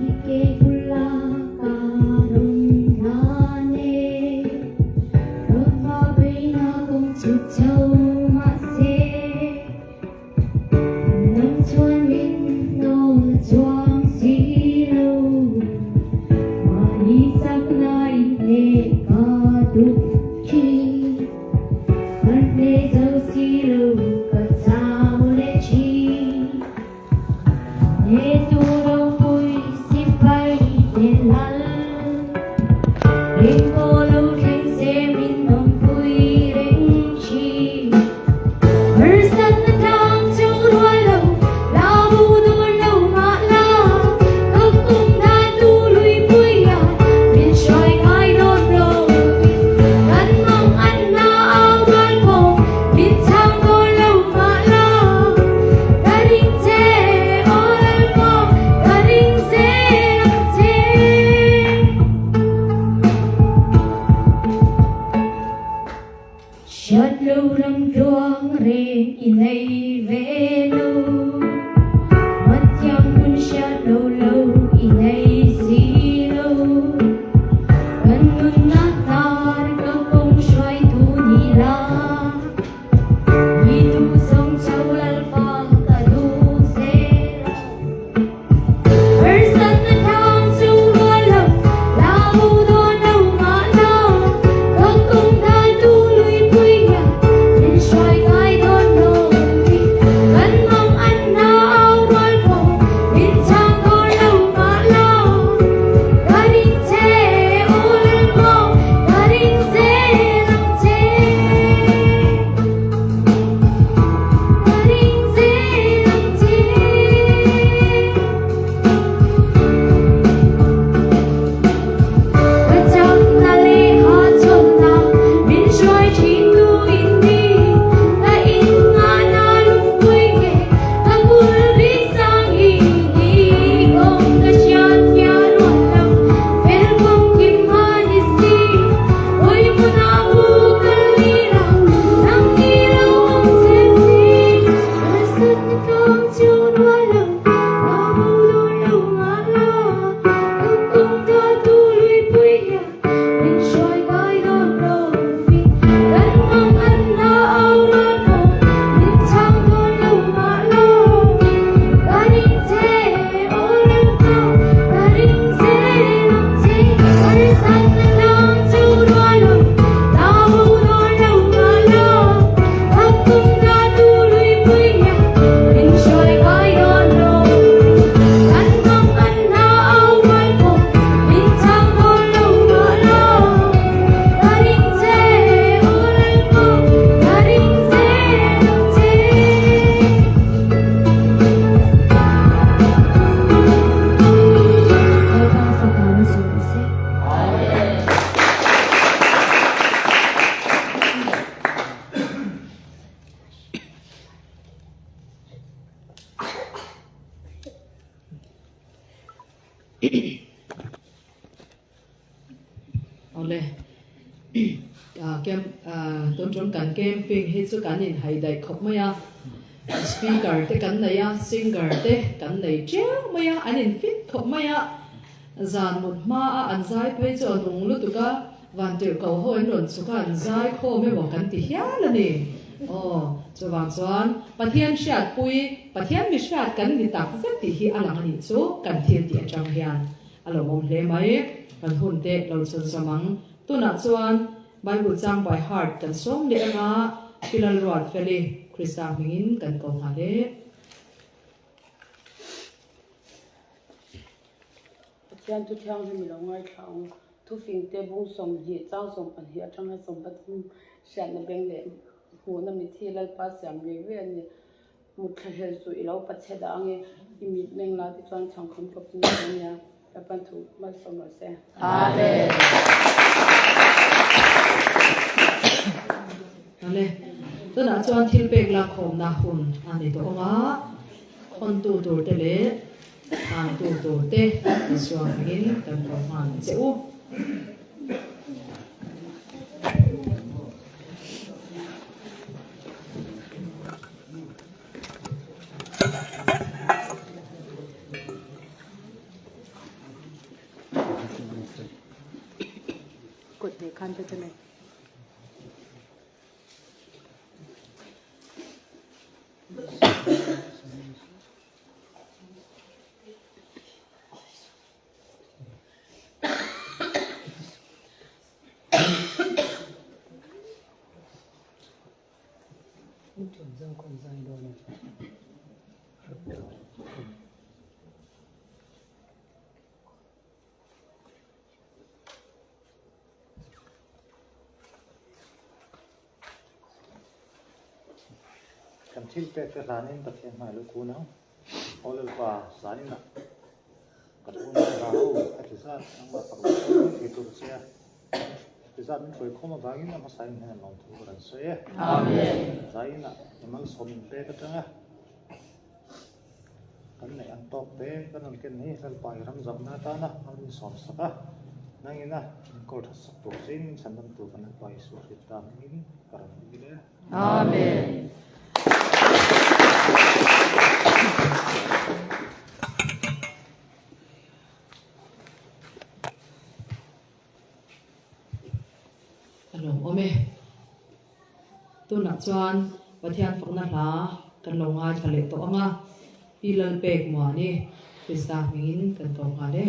이게 올라가는 나네 너와의 공주 châu masê nắng xuân bên nô choang xí lâu mà đi sắc nay nê ca đục chi vẫn nê dâu xí lâu cả sao lê chi nê tu đâu vui xin bay đền lăn đêm cô lâu thanh xe mình nông vui đến chi Hãy chợt lâu râm ruộng rền inay về lâu mất yang mun chợt lâu lâu inay si lâu gần nun nát tar cơ công xoay tu ni la tu sông châu lal pha ta du se ở sân thang châu hoa lâu lao đô đâu ngã la cơ công ta tu lui bụi xoay gai đón đầu gần mong anh nào đôi phố bên trang có lâu ngã lao ga đình chê ô lên mong ga đình chê nắng chê ga đình chê nắng chê và trong là lê họ trong ta bên xoay chỉ tu in điเอาเลยเกมต้นจนกันเกมปิงให้สุกันอินให้ได้ครบไหมอ่ะสปีกเกอร์เต้กันไหนอ่ะซิงเกอร์เต้กันไหนเจ้าไหมอ่ะอันนี้ฟิตครบไหมอ่ะจานหมดมาอันใจไปจนลงลุตุกะวันเดียวเขาห้อยหนุนสุกันใจโคไม่บอกกันติเฮียละนี่อ๋อจะวางส่วนประเทศชาติปุยประเทศมิชาติกันนี่ตักสักติฮีอลังอันนี้สู้กันเทียนเตียจังเฮียนอารมณ์มเลยไหมกันหุ่นเตะเราชนสมังตัวนักส่วนใบบุญจางใบฮาร์ดกันส่งเดงาพิลรอดเฟลีคริสตามิงกันกองหาเดเจ้าทุกอย่างที่มีเราง่ายทางทุกสิ่งเตบุงสมเหตุเจ้าสมปัญญาจังให้สมบัติเสียนเบงเดหัวน้ำมิที่เราปัสสาวะเวียนเนี่ยมุดเฮสุยเราปัจเจดังเนี่ยมีเมงลาที่จวนช่างคำกับเนี่ยแต่ปันถูกไม่สมบูรณ์เสียอาเมนนั่นเลยตัวนั้นจวนทิลเปกลาคมนาหุ่นอันนี้ตัวว่าคนตูตูเตเลอันตูตูเตส่วนนี้กันประมาณเจ้า กดในคันจะจะไหนกันชิลเตะกระลานินตะเคียนหายลูกคูนะเอาเลยว่าสานินะกระทู้นะเราไอ้ที่สัตว์นั่งมาปักหลักที่ตุรเซียที่สัตว์มันช่วยข้อมาบางอย่างมาใส่ในน้องทุกคนเสียอาเมนใจนะมันสมเตะกันจังอ่ะกันในอันตอกเตะกันนั่นกันนี่สันไปรำจับหน้าตานะมันสมสักอ่ะนั่งนะก็ทัศน์ตัวจริงฉันนั่งตัวกันไปสุขิตามอินกระนั้นดีเลยอาเมนกันลงโอเมตัวหนักจวนประเทศฝั่งนั้นละกันลงอาทะเลตัวอ่ะปีเลินเปกหมอนี่เป็นสาวมินกันตรงกันเด้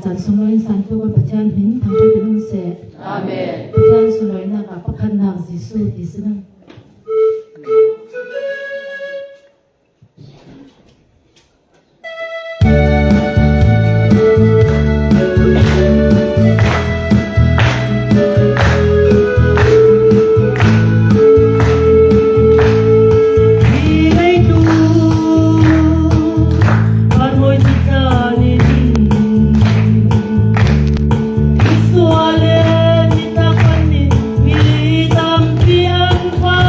จันทร์สลอยสันตุกประจันหินทางจะเป็นเสดอาเมนประจันสลอยนักประคันนางสิสูดิสนังSuale, mi takwani, mi tam piang kwa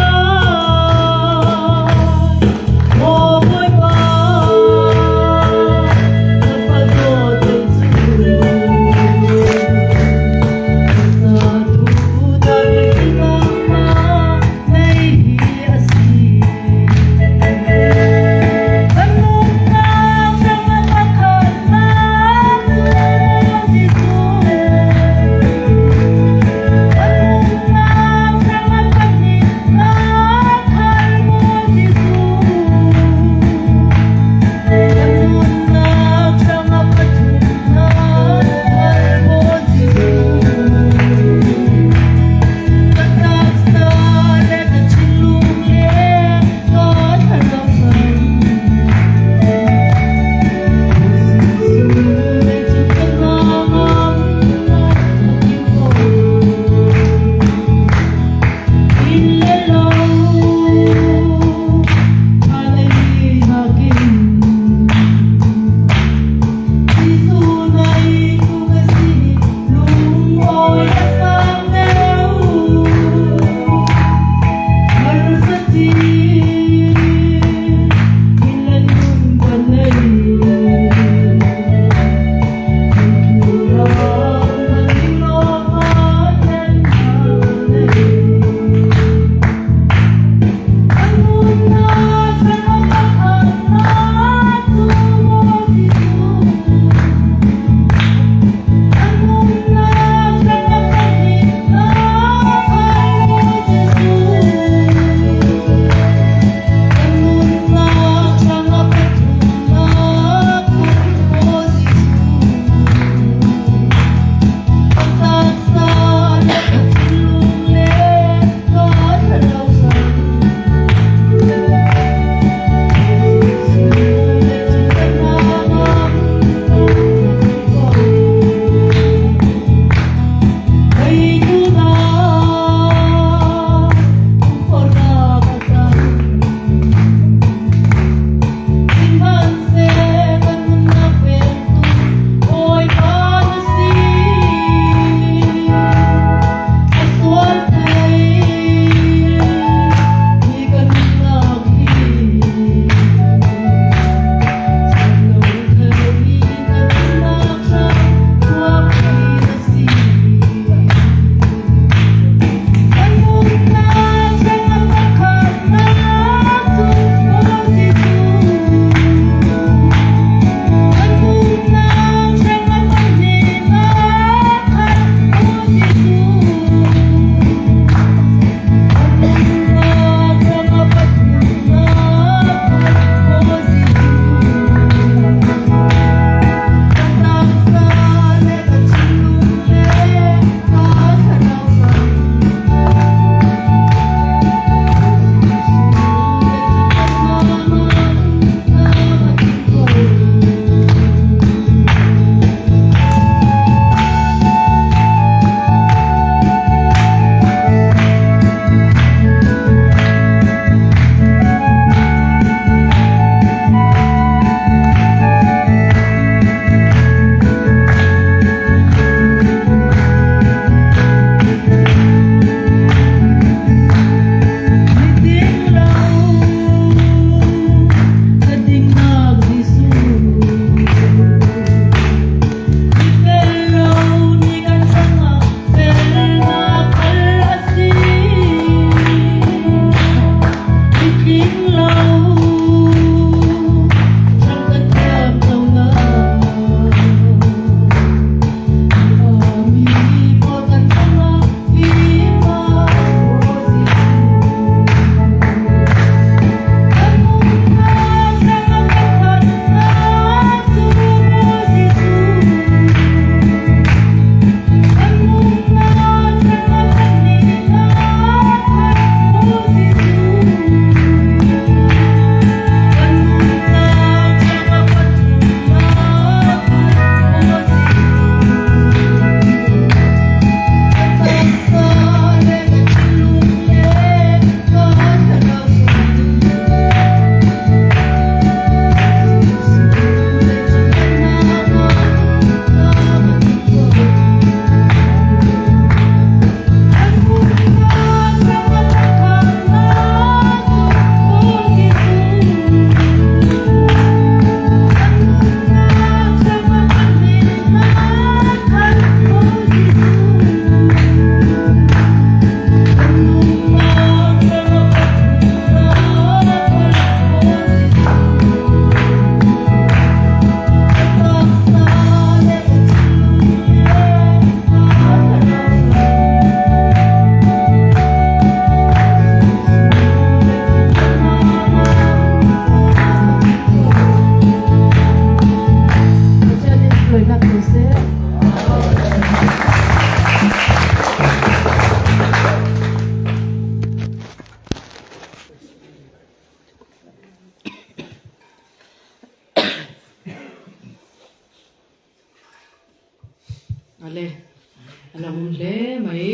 alam hle mai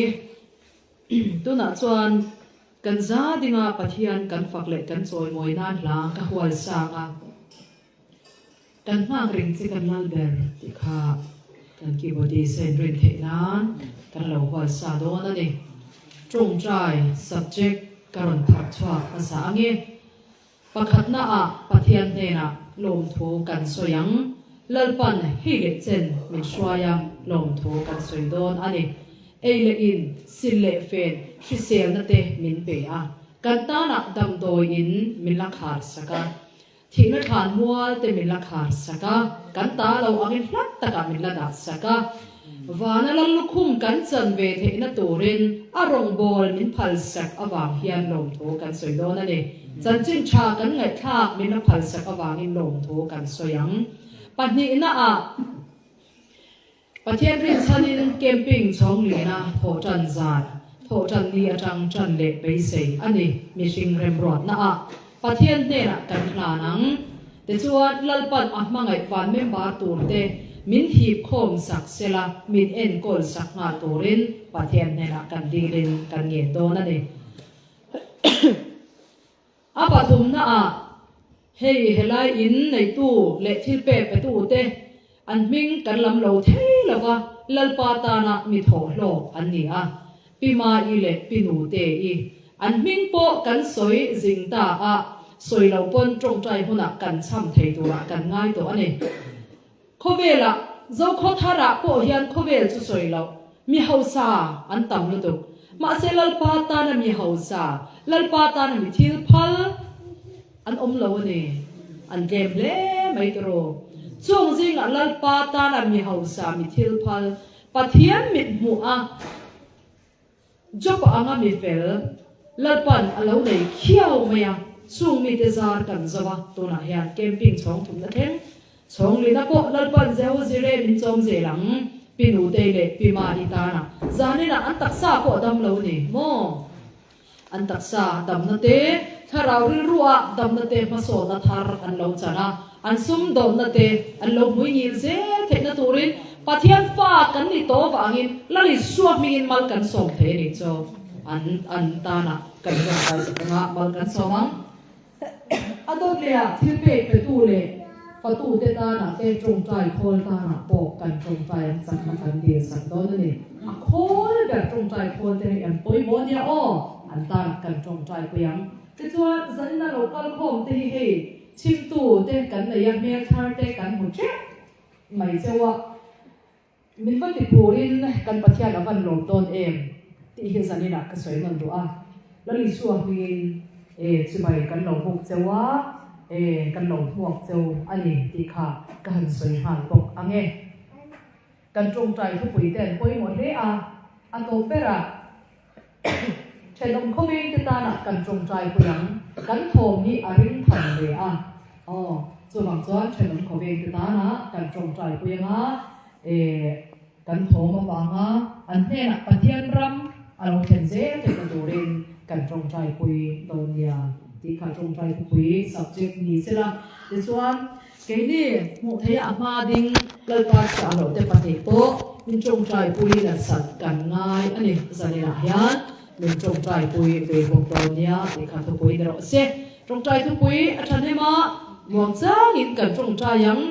tu na chuan kan za dinga pathian kan fak le kan choi moi na hla ka hual sanga kan hang ring chi kan lal ber ti kha kan ki body sen rin the na kan lo hual sa do na ni trung trai subject karon thak chwa asa ange pakhat na a pathian ne na lom thu kan soyang lalpan hi le chen min shwaya lom thu kan soi don ani eile in sille fen shi sel na te min pe a kan ta na dam doi in min la khar saka thina than mual te min la khar saka kan ta lo angin hlat taka min la da saka vana lal lukhum kan chan ve the na turin arong bol min phal sak awang hian lom thu kan soi don ani chan chin tha kan ngai thak min la phal sak awang in lom thu kan soyang pani na a pathian rin chanin camping chong li na tho chan zan tho chan ni atang chan le pe sei ani mishing rem rot na a pathian ne na kan hla nang te chuan lalpan a hmangai van member tur te min hip khom sak sela min en kol sak nga turin pathian ne na kan dilin kan nge do na ni a pathum na a hei helai in nei tu le thil pe pe tu te an ming kan lam lo thei lawa lalpa ta na mi tho lo an ni a pima i le pinu te i an ming po kan soi jing ta a soi lo pon trong trai huna kan cham thei tu ra kan ngai to ani khovela zo kho thara po hian khovel chu soi lo mi hausa an tam lu tu ma se lalpa ta na mi hausa lalpa ta na mi thil phal an om lo ni an gem le mai tro chung jing a lalpa ta na mi hausa mi thil phal pathian mit mu a job anga mi fel lalpan alo nei khiao maya chung mi te zar kan zawa to na hian camping chong thum na theng chong li na po lalpan zeu zire min chom je lang pinu te le pima i ta na zanina an taksa po dam lo ni mo an taksa dam na te tharau ri ruwa dam na te maso na thar an lo chana an sum dom na te an lo mui ngil ze the na turin pathian fa kan ni to wangin lali suak mingin mal kan som the ni cho an ta na kan ga ta nga mal kan somang adon le a thil pe pe tu le fa tu te ta na te trong trai khol ta na po kan trong trai an sak ma kan de sak do ni a khol ga trong trai khol te an poi mo nia o an ta kan trong trai ko yang te chuan zan na local khom te hi he chim tu te kan le ya me thar te kan mu che mai chewa min va ti purin kan pathian avan lo ton em ti hi zanina ka soi nan do a la li su min chibai kan lo buk chewa kan lo huak cheu ani ti kha ka han soi han tok ange kan trong trai thu pui ten poi mo le a to pera chenom khomi te ta na kan trong trai pu yang kan thom ni arin than le a chu bang chuan chenom khomi te ta na kan trong trai pu yang a kan thom ma wanga an ne na pathian ram alo chen je te kan turin kan trong trai pui don ya ti kha trong trai pui subject ni sela te chuan ke ni mu thei a ma ding lalpa sa lo te pati po min trong trai pui la sat kan ngai ani zanina hian min trong trai pui ve hok don ya ti kha thu pui ro se trong trai thu pui a than he ma muang chang in kan trong trai yang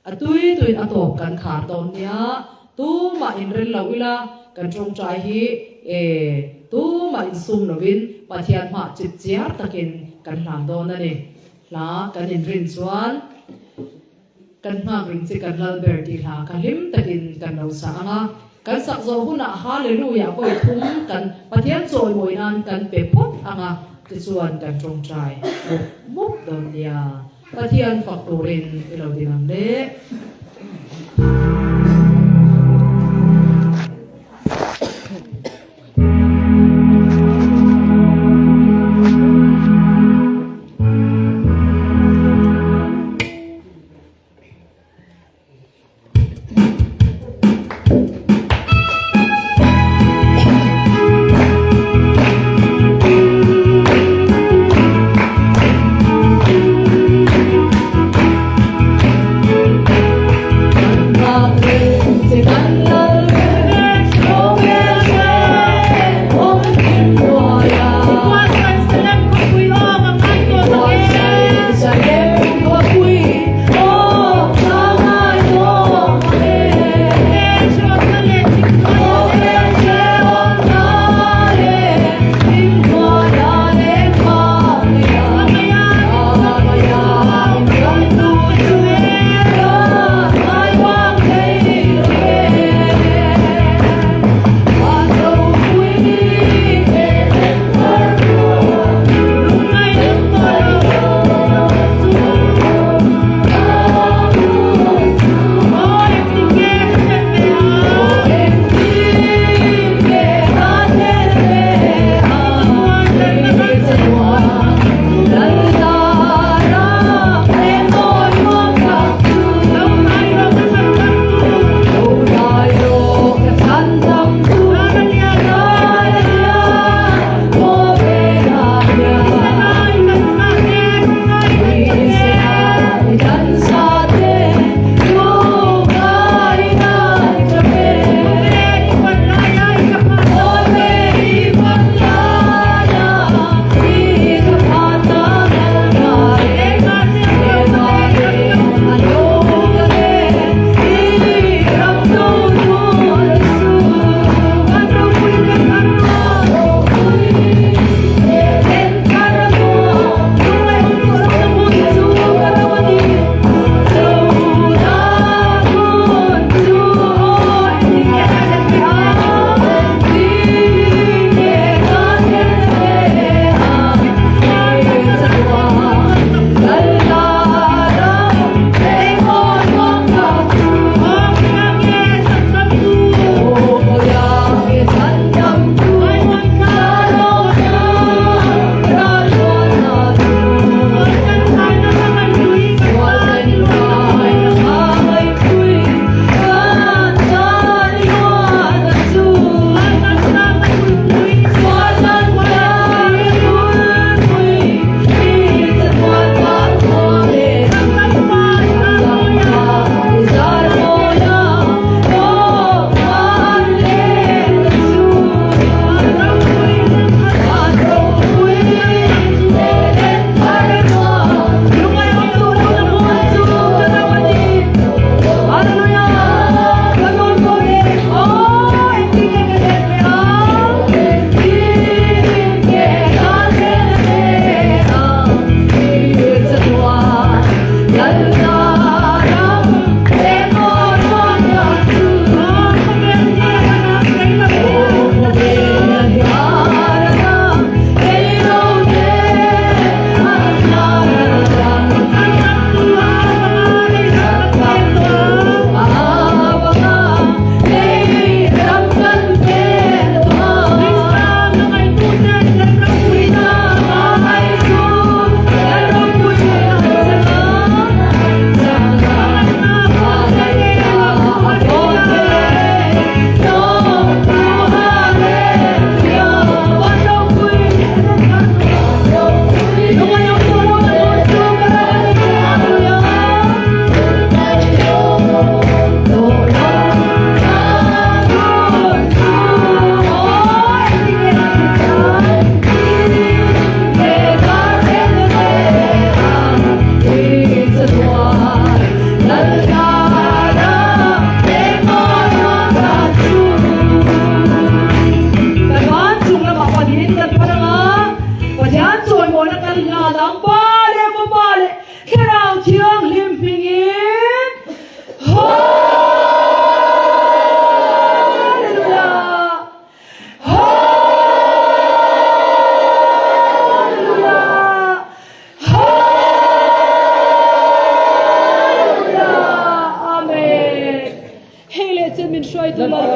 atui tuin atop kan khar don ya tu ma in rel lo ila kan trong trai hi tu ma in sum lovin pathian ma chit chiar takin kan hlam don ani la kan in rin chuan kan ma ring chi kan lal ber ti hla ka lim takin kan lo sa anga kan sak zo huna hallelujah poi thum kan pathian choi moi nan kan pe pot anga ti chuan kan trong trai muk don ya pathian fak turin ilo dinam le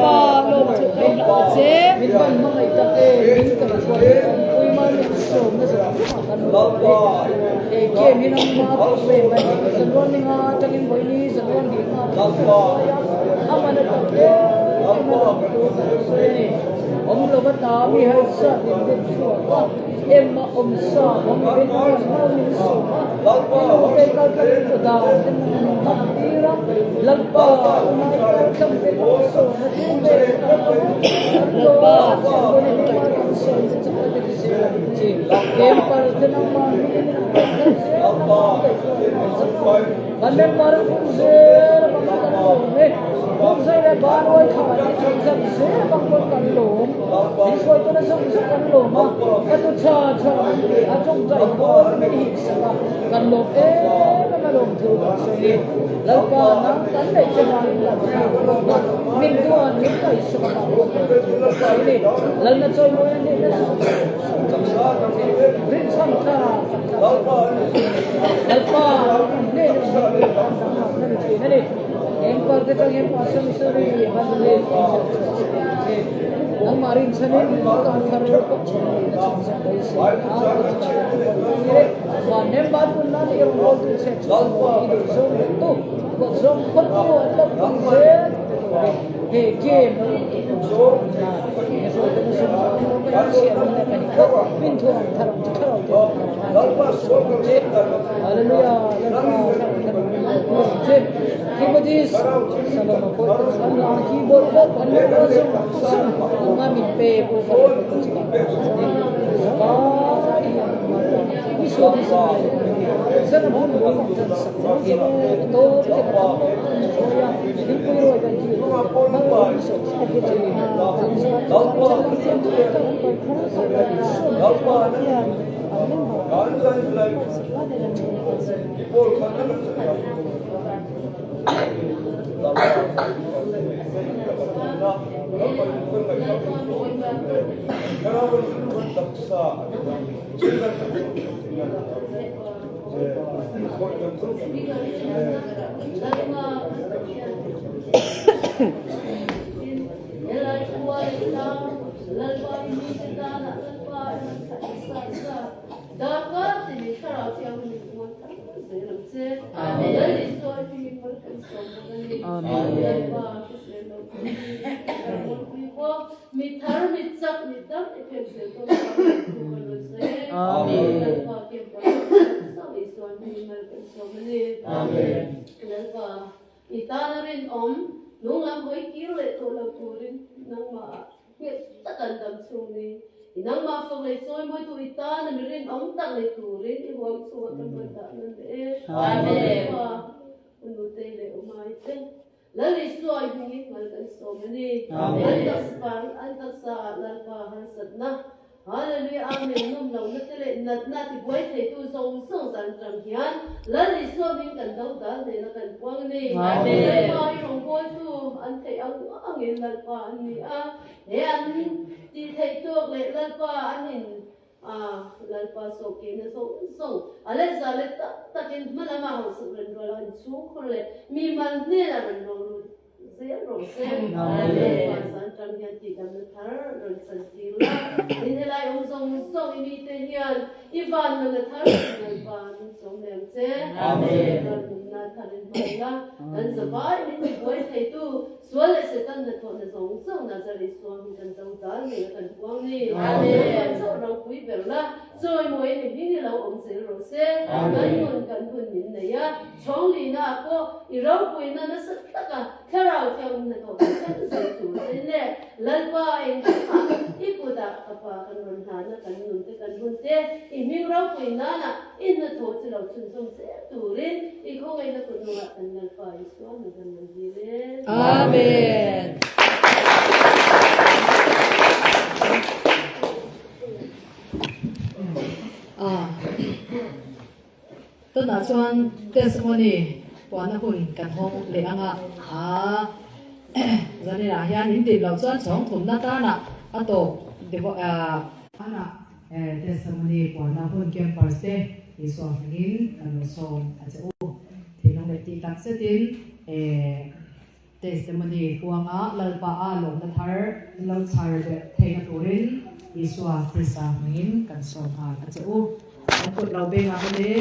pa lo chu ai la che min ban ma ngai ta e min ka ko oi ma ni so na sa kan lo e ke min ma ko ve ma san ron ni nga tangin boi ni san ron ni nga amana ta e om lo ba ta mi ha sa ni de chu em ma om sa om be ma ma ni so ma ke ka ka ko da ta ti ra lag pa ma kam be ko so na ti be lag pa ko ni ma ko so ni sa ta de se chi em par de na ma ni Bande par se ba ka lo ne Kung sa ina ba noy khawa ni sa se bang kon kan lo ni so to na sa kan lo ma ka to cha a chong dai ko ni hi sa kan lo e na lo thu se ni lo pa na kan dai cha ma ni la ma min tu an ni kai sa ba ko sa ni lal na choi mo ni na sa rin sam tha lo pa ne ne em par ke tang em pasam sari hadle ang marin sane ka thar ko chhe na sa dai se a nem ba tu na ni ro tu se chal ko ni so tu ko so ko tu ta se he ke so na so tu so ka se na ka ni ko min thu thar ko hallelujah Kibadis salam ko Allah keyboard ko panne ko so ngami pe ko ko iso di sana bun ko to ke ko ya din ko ro ga ji ma iso ke ji Itanarin nung ang hoy kile to la turin nang ma takan dam suni inang ma fa le soy mo tu itana mirin tak le turin I wam so kan banda nan amen unu te le umai te la le soy ni mal kan so mani amen antas sa la pa han satna Hallelujah, amen. Nung lâu na tele na ti buhay te tu song song san trăng hian la li so min kan dau da le na kan puang ni amen pa rong boy tu an te ang in la pa ni he an ti thei tu le la pa an in la pa so ke na so ale za le ta kin mana ma ho su ren ro la chu ko le mi man ne la ren ro Zero, amen. San trăng hian ti kan na thar ron san ti la in helai song imi te hian ivan na thar na pa ni song lem che amen na tharin mai la an zabai ni boy thei tu sual se tan na thon na song na zari suang kan dau dal ni kan puang ni amen so rong pui ber la zoi moi ni lo om se ro se ai mun kan hun min na ya chong li na ko I ro pui na sa ta ka kharao kyang na to kan se tu se ne lan pa en I pu da ka pa kan ron ha na kan nun te kan hun te I mi ro pui na in na to chi lo chun song se tu rin I ko ngai na ku no kan lan pa I so na kan nan ji le amenต้นนาชวนเทศมนีปวานหุ่นกันห้องเลี้ยงจะนี่นะยันอินดิเราชวนสองถุงหน้าตาน่ะอันโตเดี๋ยวอันน่ะเทศมนีปวานหุ่นเกี่ยมปาร์ตี้ที่สองนิ้นกันส่งอาจจะที่น้องเด็กตีตักเสดิน testimony puanga lalpa a lom na thar lo char de thega turin iswa thisa mangin kan som a achau akut lo be nga le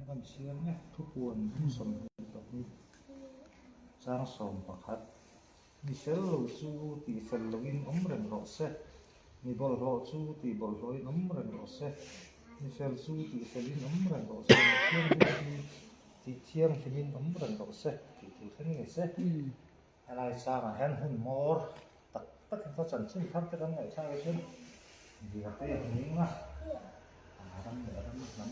kan sian ne thu puan som tok ni sang som pakhat ni sel lo chu ti sel lo in reng ro se ni bol ro chu ti bol ro in reng ro se ni sel chu ti sel in reng ro se ti thiang thimin reng ro se ti tu thang ni se alai sa ma hen hun mor tak tak ka chan chin thar te kan ngai sa ge chen ni ha te ni ma ram ram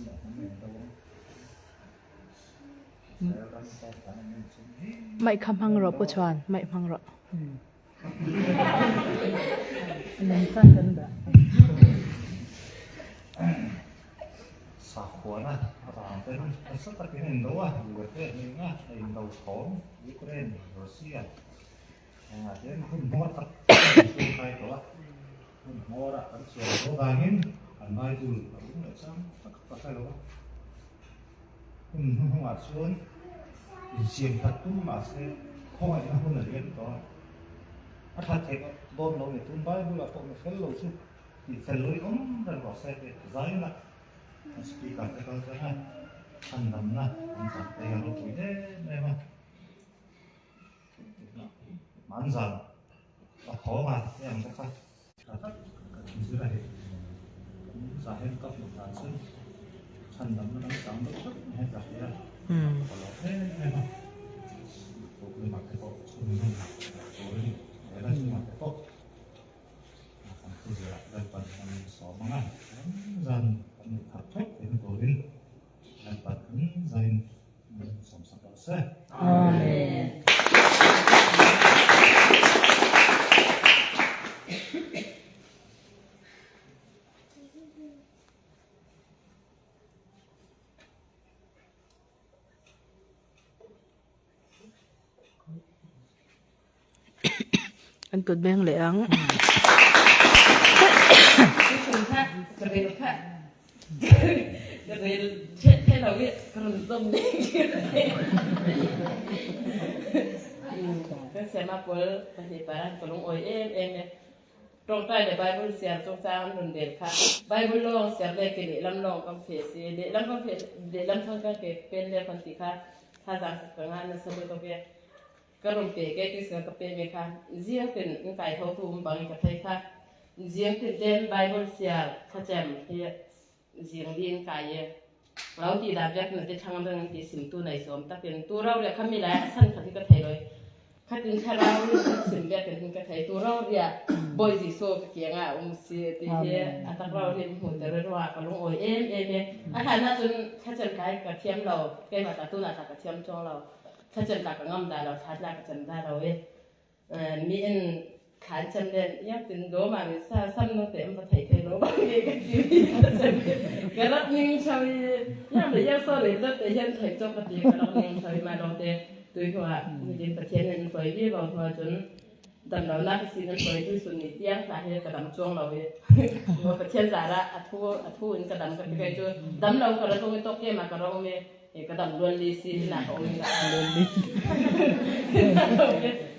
ไม่คำพังรอผู้ชวนไม่พังรอ nên tanกันda sa khona ram te sa ta ke nen do wa gu te ni nga ai no thom Ukraine Russia den hun mor tak su kai do hun mor a kan se do ga hin an mai tu ang le sam tak pa sai do hun ma chuan siam thật tu mà sẽ không ai không là liên đó à thật thế bom nó người tuân bay là bom phải lâu chứ thì phải lối rồi bỏ xe về giải lại ski cả cái con cái này ăn nằm na ăn thật đây là lúc tuổi thế này mà mãn rằng và khó mà cái em cái khác cái dưới này giải hết cấp một tháng chứ ăn nằm nó đang sống nó rất hết cả thế còn nó thế này mà tôi mặc cái bộ tôi để đây mặc cái bộ tôi giờ đây còn số măng ăn dần còn thật tốt thì tôi đi đây còn dần sống sạch đó sẽ Amen. Anh cột beng lệ áng.กระเด็นค่ะกระเด็นเช่นเราเนี่ยกระเด็นส้มนี่ก็เสียมาเปิดปฏิบัติก็ลงอ้อยเองเนี่ยตรงใต้ในไบเบิลเสียงตรงกลางมันเด่นค่ะไบเบิลลองเสียงเลยกิเลสลำลองกับเฟสเดลำกับเฟสเดลำทั้งกันเป็นเรื่องพันธิค่ะถ้าจากการงานนั้นสมมติตัวเองก็ลงเปย์แก้ที่เสือกับเปย์ไหมคะเสียงเป็นไก่ทอทุ่มบางกับไทยค่ะเสียงเป็นเด่นไบเบิลเสียงข้าแจมที่เสียงดีนไก่เราตีดาบยักษ์นั่นจะทางเรื่องที่สิมตัวไหนสมแต่เป็นตัวเราเนี่ยเขามีหลายสั้นขัดที่กระไทยเลยขัดถึงข้าเราสิมแบบเป็นกระไทยตัวเราเนี่ยบอยสิโซ่เกี่ยงอ่ะเสียที่อัตเราเรียนหัวแต่เรื่องว่าก็ลงโอยอาหารน่าจนข้าจนไก่กระเทียมเราแก้มาตัดตัวหน้ากระเทียมจ้องเราข้าจนกระงำได้เราทัดหน้ากระจนได้เรามีอันขานจำเด่นยังเป็นโดมาเป็นซาซ้ำน้องเต็มประเทศไทยโดบางทีก็จีบก็รับยิงชาวยังเลยยังโซ่เลยตั้งแต่ยังไทยจบปฏิก็รับยิงชาวมาลองเตะตัวหัวยิงประเทศนั้นไปที่บางหัวจนดำเราหน้าสิ่งนั้นไปที่สุดนิดยังสาเหตุกระดำช่วงเราว่าประเทศสาระอัทูอินกระดำก็ไปจนดำเรากระดำตกเกมาก็เราเนี่ยกระดำล้วนลีซีหนักองค์ละล้วนลี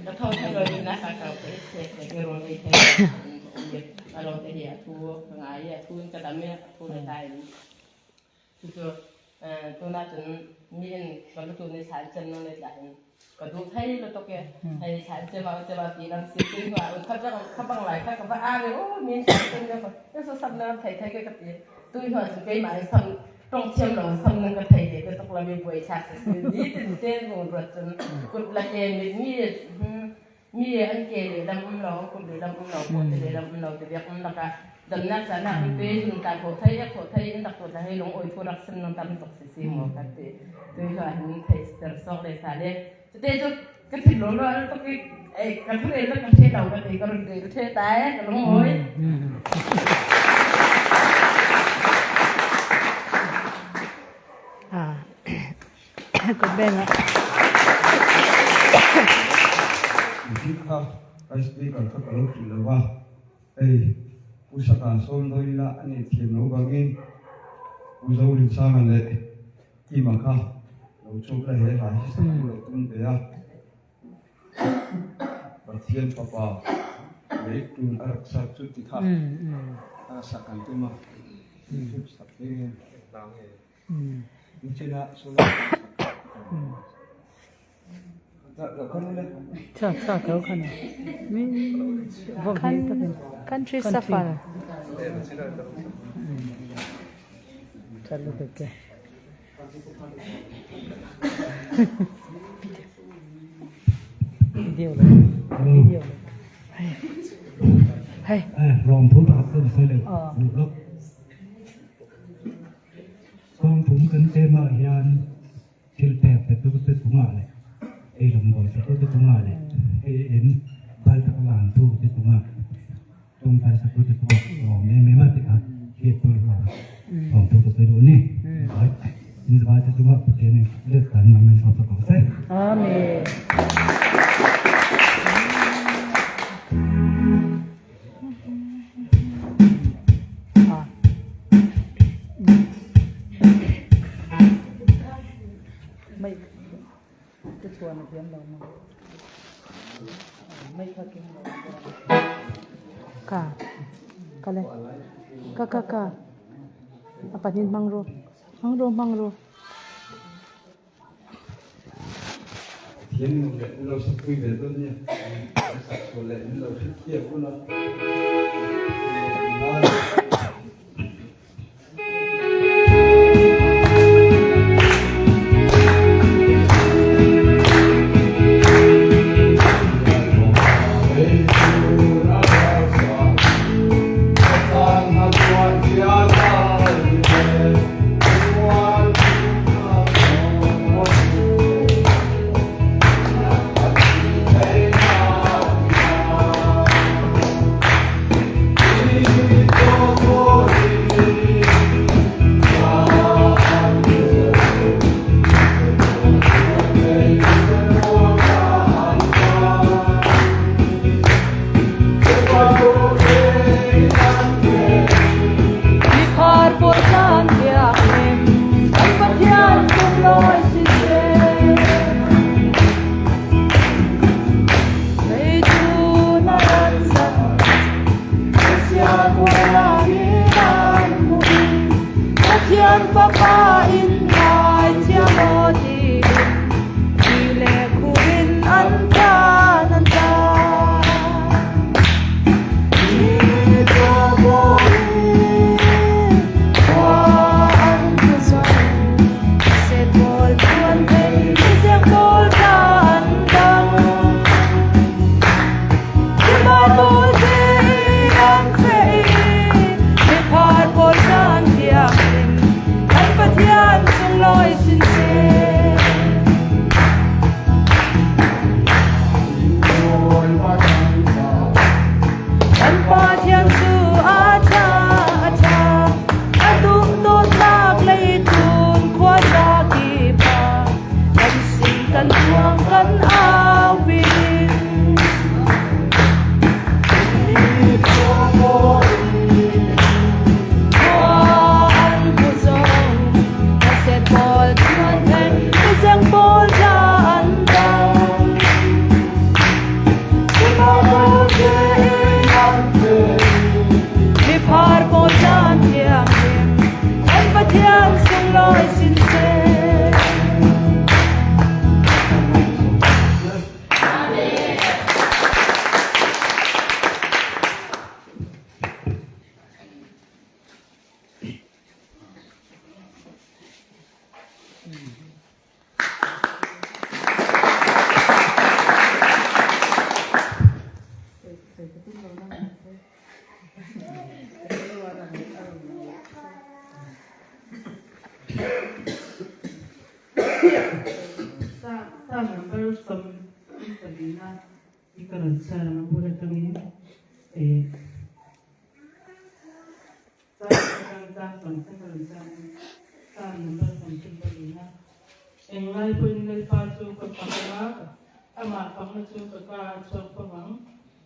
แล้วเขาให้เราดูนะคะเขาไปเช็คในโรงเรียนอารมณ์ที่ทูงายทูกระดำเนี่ยทูในไทยคือตัวน่าจะมีนบรรทุกในฐานจำนวนในหลายก็ดูไทยเราต้องแก่ในฐานจะมาตีนังสือที่ว่าเขาบางหลายเขาก็อ้างเลยโอ้มีฐานเป็นเยอะกว่าแล้วซ้ำน้ำไทยก็กระตีตัวหัวจะไปหมายซ้ำต้องเชื่อมเราซ้ำนึงก็ไทยเด็กก็ต้องเรามีบริษัทนี่เต้นวงรถจนกุดละเกณฑ์มีอันเกลียดำเราคนเดียดำเราคนเดียดำเราจะเรียกมันละกันดำน้ำสารพิษเป็นการโคไทยอันตักตัวให้ลงอ้อยผู้รักษาน้ำตาลตกสีหมอกกันเตะตัวหัวหินไทยสเตอร์สองเลยสาเลยจะเตะจุดกระถิ่นลงเราต้องไปกระถิ่นแล้วกระเทเรากระถิ่นกระเทตายกระลงอ้อยcột beng ạ. Kita pasti kalau terlalu lewat, Usaka Soldoila and it came over again. Uzoli Samale Imaka, no chocolate hair, there. But here, Papa, make to accept to the cup. A second to my something down here. Uchina Sola. Sa kau kan. Country safari. चलो देखे वीडियो हैรองผู้ประกอบการเลยลูกกองผมกันเต็มมาเฮียนทิลแปะเป็นตัวเป็นตัวมาเลยไอ้ลำบากเป็นตัวเป็นตัวมาเลยไอ้เอ็นบาลตะวันตัวเป็นตัวมาตรงไปสักตัวเป็นตัวรองไม่มาติดอ่ะเกี่ยวตัวเรารองตัวเป็นตัวนี่นี่สบายจะตัวมาเป็นเนี่ยเลือกกันมันชอบตัวใช่อาเมนไม่จะชวนเพียงเรามาไม่ค่อยกินค่ะก็เลยก็apa ni mangro Thiên lâu sắp quy về tôi nha. Sắp số lệ lâu sắp kia của nó.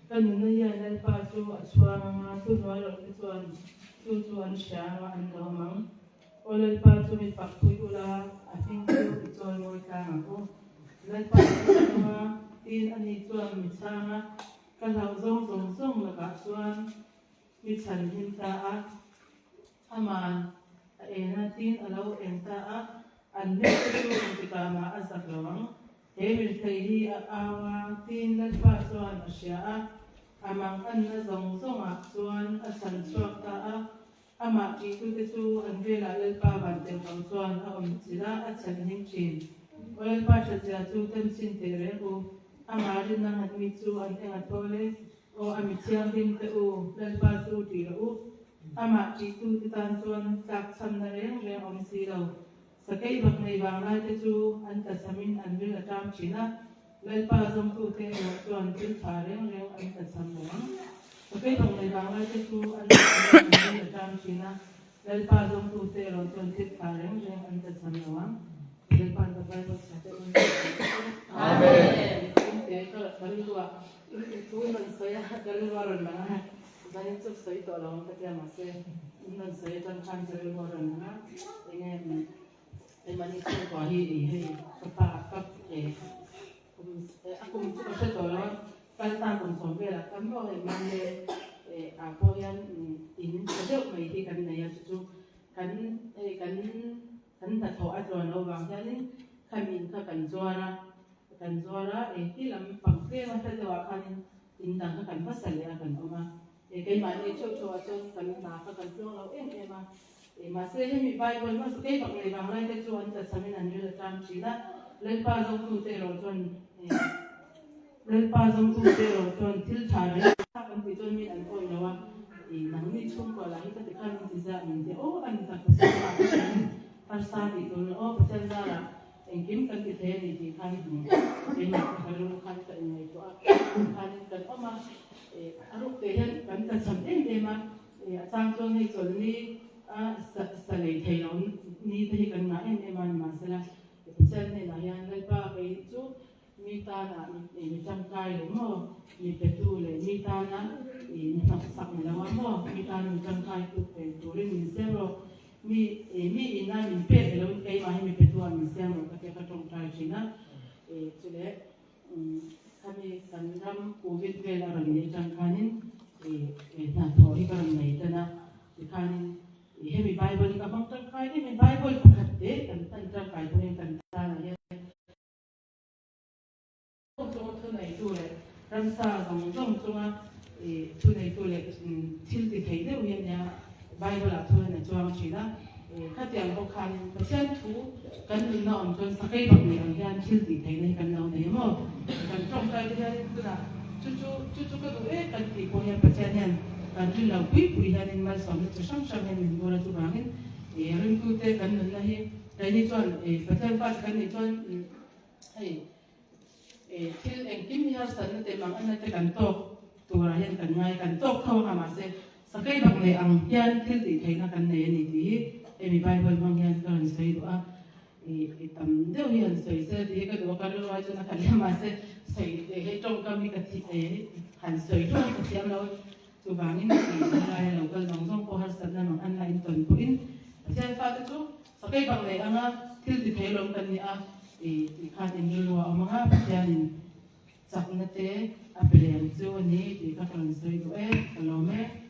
kan na yan ay pa su aswa mga tunwal o ituan tutuan siya ang kamang olay pa su may pakpuy ula ating ko ituan mo ikang ako olay pa su mga tin ani ituan misanga kalau zong nakasuan mitsan hinta ama natin alaw enta an neto ang tikama asaklawang Hemil tayi awa tin lalpa suan asya amang an na zong suan asan suak ta ama itu kesu an vela lalpa bante bang suan sila at san himchin lalpa siya tu tem sin tere o ama rin na mitsu an engat pole o amitiang din te o lalpa tu tira o ama itu titan suan tak sam na rin silaw Sakay bak na ibang natin su anta samin anbil atam China lalpa zong tu te o tuan til thareng reng anta samuang sakay bak na ibang natin su anta samin anbil atam China lalpa zong tu te o tuan til thareng reng anta samuang lalpa anta Bible sa te Amen. Kaluluwa ito man saya kaluluwa ron mga ganyan sa ito alam kaya masaya nan saya tan kan kaluluwa ron mga ingay ay manisip ko hi kapag ako mismo siya to kalta kung sombera kamo ay mande ako yan in sa may di kan na yan so kan ta to atro no bang yan kamin ka kan zuara ilam pagpera ta dawa kan indang ka kan pasal ya kan oma kay mani cho kan na ka kan lo ma masih mi Bible masuk ke pak le bang lai tu anta samin anjul tam China lalpa zong tu te ro ton til thare kan ti ton mi an ko nawa nang ni chung ko la hita te kan ti za min te o an ta ko sa par sa ti ton o pachal zara engkim kan ti the ni ti kan ni ma kalu kan ta ni to kan oma aruk te yan kan ta sam de ma sang chon ni chon ni salay tayo ni tayo kan na eman masala ipasal ni na yan lalpa kay ito mita na mitang kayo mo mipetule mita na naksak na lawa mo mita na mitang kayo petule ni zero mi ina mi pe pero kay mahi mipetua mi zero kaya katong tayo sina tule kami sandam covid vela rin itang kanin na to ikarang na ita na kanin Hemi Bible ka bang tangkay ni Bible pakate kan tangkay ko yung tantana yan. Tungtong tunay tule ramsa tungtong tunay tule tilti kaide uyan niya Bible at tunay na tuwang sila kati ang bukan pasyan tu kan na omton sakay bang ni ang yan tilti kaide kan na unay mo kan tangkay din ito na cucu ka kan ti ko yan pasyan yan Kanjul lau pui hanin mal som tu sam hanin bola tu bangin rin ku te kan nahi ni tuan patel pas kan ni tuan til engkim har san te mang an te kan tok tu rahen kan ngai kan tok thau ha ma se sakai bak le ang hian til ti theina kan ne ni ti mi Bible mang hian kan sei do a tam deu hian sei se ti ka do ka ro wa chana kan ma se sei he tong ka mi ka ti han sei tong ka tiam lo Subangin ay local nong ko harsan na mga online ton ko in kasi fato to sakay bang lay nga til di thelong kanya ikatin luwa ang mga pasyanin saknate apelyan so ni di ka translate ko kalome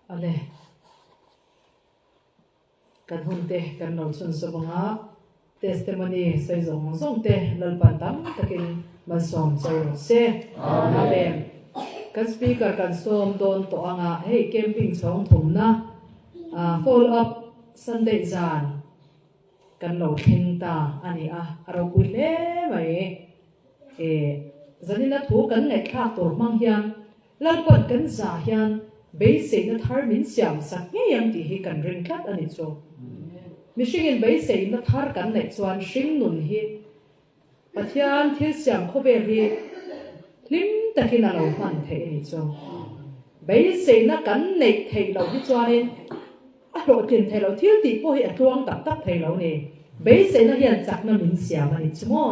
Ale kan hunte kan non sun so mga testimony sa zong zong te lalpantam takin masom so se amen kan speaker kan som don to anga hey camping song thum na follow up Sunday zan kan lo theng ta ani a aro pui le mai zanina thu kan ngai khak tor mang hian lalpat kan za hian be se na thar min siam sak nge yang ti hi kan ring khat ani chu mishingin be se na thar kan nei chuan hring nun hi pathian thil siam kho be hi lim takin alo man the ani chu be se na kan nei thei lo hi chuanin a ro tin thei lo thil ti po hi atluang tak tak thei lo ni be se na hian chak na min siam ani chu mo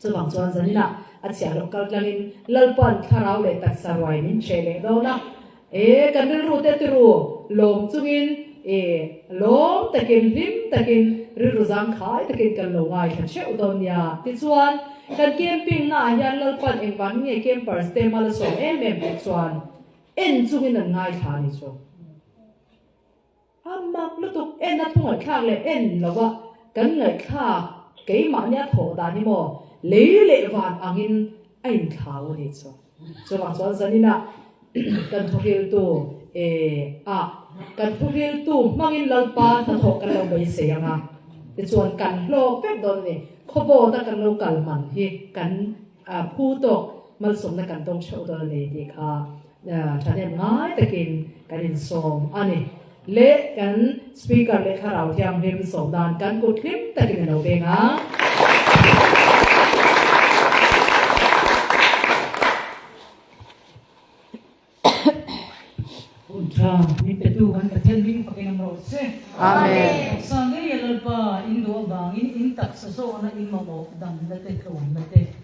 chuwang chuan zanina a chia lo kal tlangin lalpan tharau le tak sarwai min chele do na kan ru te tru lom chungin lom takin lim takin ru zang khai takin kan lo ngai khan che udon ya ti chuan kan camping na hian lalpan engwan nge campers te mal so em ti chuan en chungin an ngai tha ni chu amak lutuk en na thungal khak le en lawa kan ngai kha keima nya tho da ni mo le van angin ain thau ni chu chuwang chuan zanina kan thoril tu kan thoril tu mangin lalpa ta thok kan lo bai se anga ti chuan kan hlo pek don ni khobo ta kan lo kal man hi kan phu to mal som na kan tong cheu do le ti kha thanen ngai takin kan in som ani le kan speaker le kharau thiam him som dan kan ku thlim takin no benga Untra, ni Tuhan terjadi pakai nama Rasul. amen Sangai ya lalpa Indo bangin intak sesuatu na imamo dan nate kawan nate.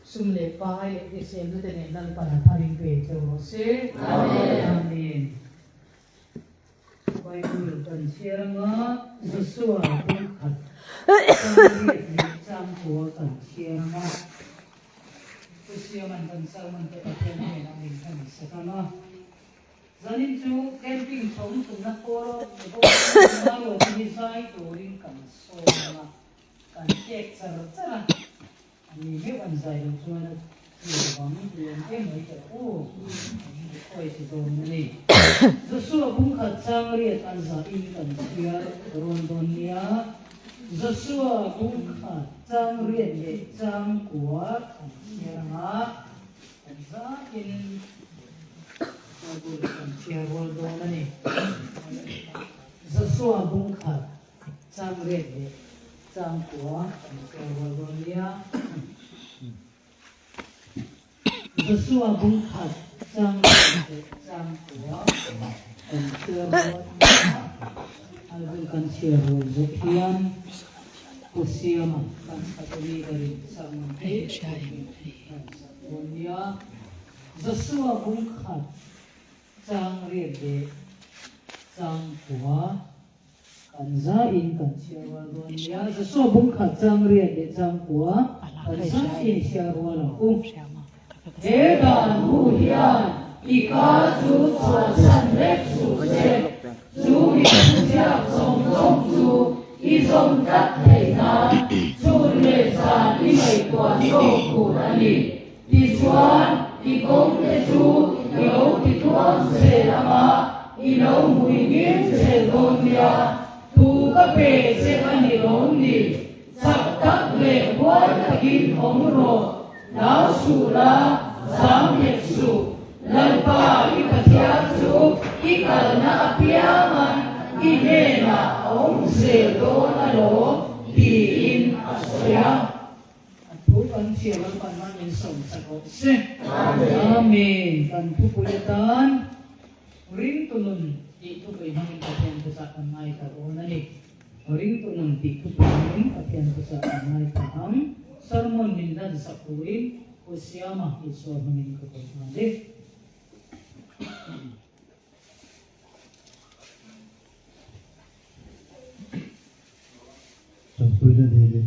Sumle pakai di sini nate lalpa na taring pe Rasul. Amen. Bible dan siapa sesuatu kan. Sangai campur kan siapa. Siapa dan salman terpakai na minsan sekana. Zanin chu camping chom tu na poro na lo ni sai to ring kan so na kan tek char chara ani me wan sai lo chu na ni bang ni em mai ta o oi si do ni zo su bung kha chang ri tan za in kan sia ron don nia zo su bung kha chang ri le chang kwa kan sia nga kan za in Chia rol do na ni Zasua bung khat chang re de chang kwa chia rol do nia Zasua bung khat chang re de chang kwa chia rol album kan chia rol do hian kusiama kan saturi dari sang te do nia Zasua bung khat chang ri de chang kwa kan za in kan sia wa lo ya za so bung kha chang ri de chang kwa kan za in sia wa lo he dan hu hian i ka chu chua san le chu se chu i sia som som chu i som tat thei na chu le sa i mai kwa no ku na ni ti chuan i kong te chu i lo ti tuan se lama i lo mui ngin se don ya tu ka pe se ani long ni sak tak le boy takin hong ro na su la sam ye su lan pa i ka tia su i ka na apia man i ne na ong se do na lo di in asya Tuhan siapa panman yang somsakot se. Amin. Dan pupulatan ring tunun itu kailangan katian kesakan mai karona ni. Ring tunun itu kailangan katian kesakan mai kaham sermon mindan sakuin usiama isu menin kebenaran. Sampai dah dia.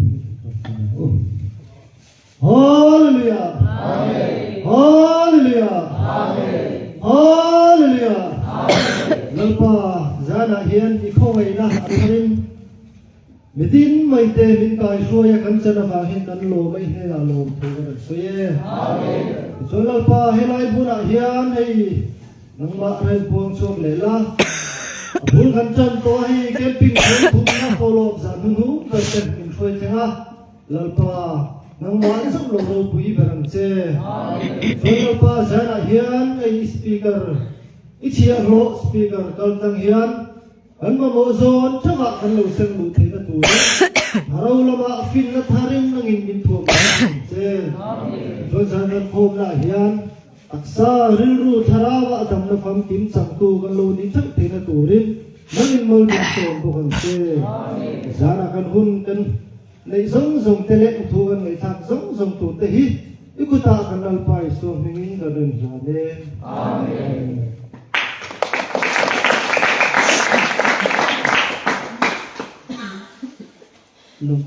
Hallelujah. Amen. Hallelujah. Amen. Hallelujah. Amen. Lalpa zana hian ikhoi na atharin mitin mai te min kai soya kan chana fa hin nan lo mai he la lo thu soye. Amen. So lalpa helai buna hian hei nangma ren puang chok lela buồn khăn chân tôi camping cũng na follow ra nu cái chân mình phơi thế ha lal pa nang mãi sắp lộ lộ bùi bèrang che phơi lal pa ra là hiền cái speaker ít chia lộ speaker kalau tang hiền anh mà lộ zone chắc là anh lộ sen lộ thế là tuổi harau lama fin na tharing nang in bin thuam che phơi ra na phom là hiền aksa rilru tharawa adam na fam tim changtu kan lo ni thak te na turin nangin mol din ton ko kan se zara kan hun kan nei zong zong tele thu kan nei thak zong zong tu te hi ikuta kan al pai so mingin ga den ja ne amen lum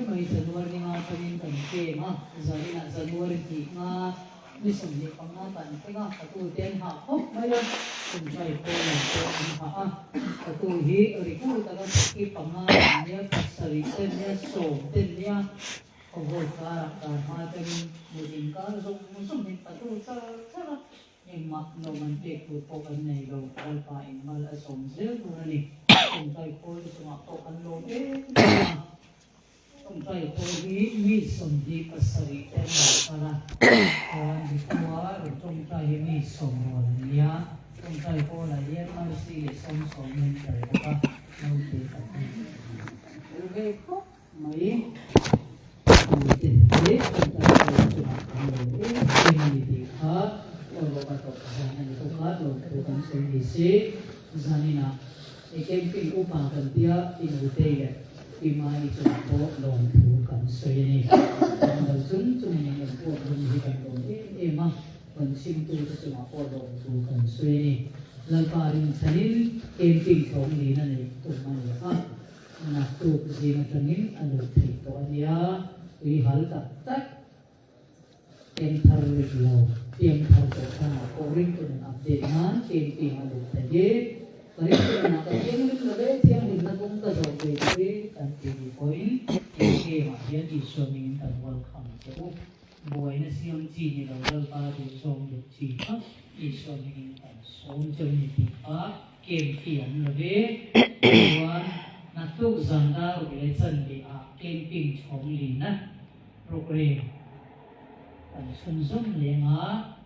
mai January nga panin kan ke ma zari na January ki nga ni sumni panga tan ke nga katu ten ha hop mai lo kum sai ko na ko ha a katu hi ri ku ta ga ki panga nya pasari ten nya so ten nya ko ho ka ma ten ni din ka so sumni katu sa sa em ma no man te ku po kan nei lo al pa in mal a som zel ku ni kum sai ko so ma ko kan lo không phải có ý mi sầm đi pasari em mà para di tua trong tay mi sầm rồi nhá trong tay có là yên mà si sầm sầm nên phải có lâu thì phải về có mấy tiền thế trong tay có chụp ảnh rồi thì hết rồi bắt đầu ra này có hết rồi tôi cũng sẽ đi xí ra này nè cái camping của bà cần tia in đầu tiên imai chung po long thu kan soi ni ang chung chung ni ang po dum hi kan long ma kan sim tu chu ma po long thu kan soi ni lai pa rin sanin camping thong ni na ni tu ma ni ha na tu ji na tanin anu thei to ania ri hal ta tak em thar ri lo em thar to ka ko rin tu na update na camping anu ta ge Kali na kaya mo lagi tiang din na kung kaso pwede kan TV point kaya yan iso min kan welcome so buhay na siyang chini daw para din song de chi ha iso min kan song jong ni ti pa kem tiang lagi wan na tu zanda ro le chan di a camping chong li na program kan sun sun le nga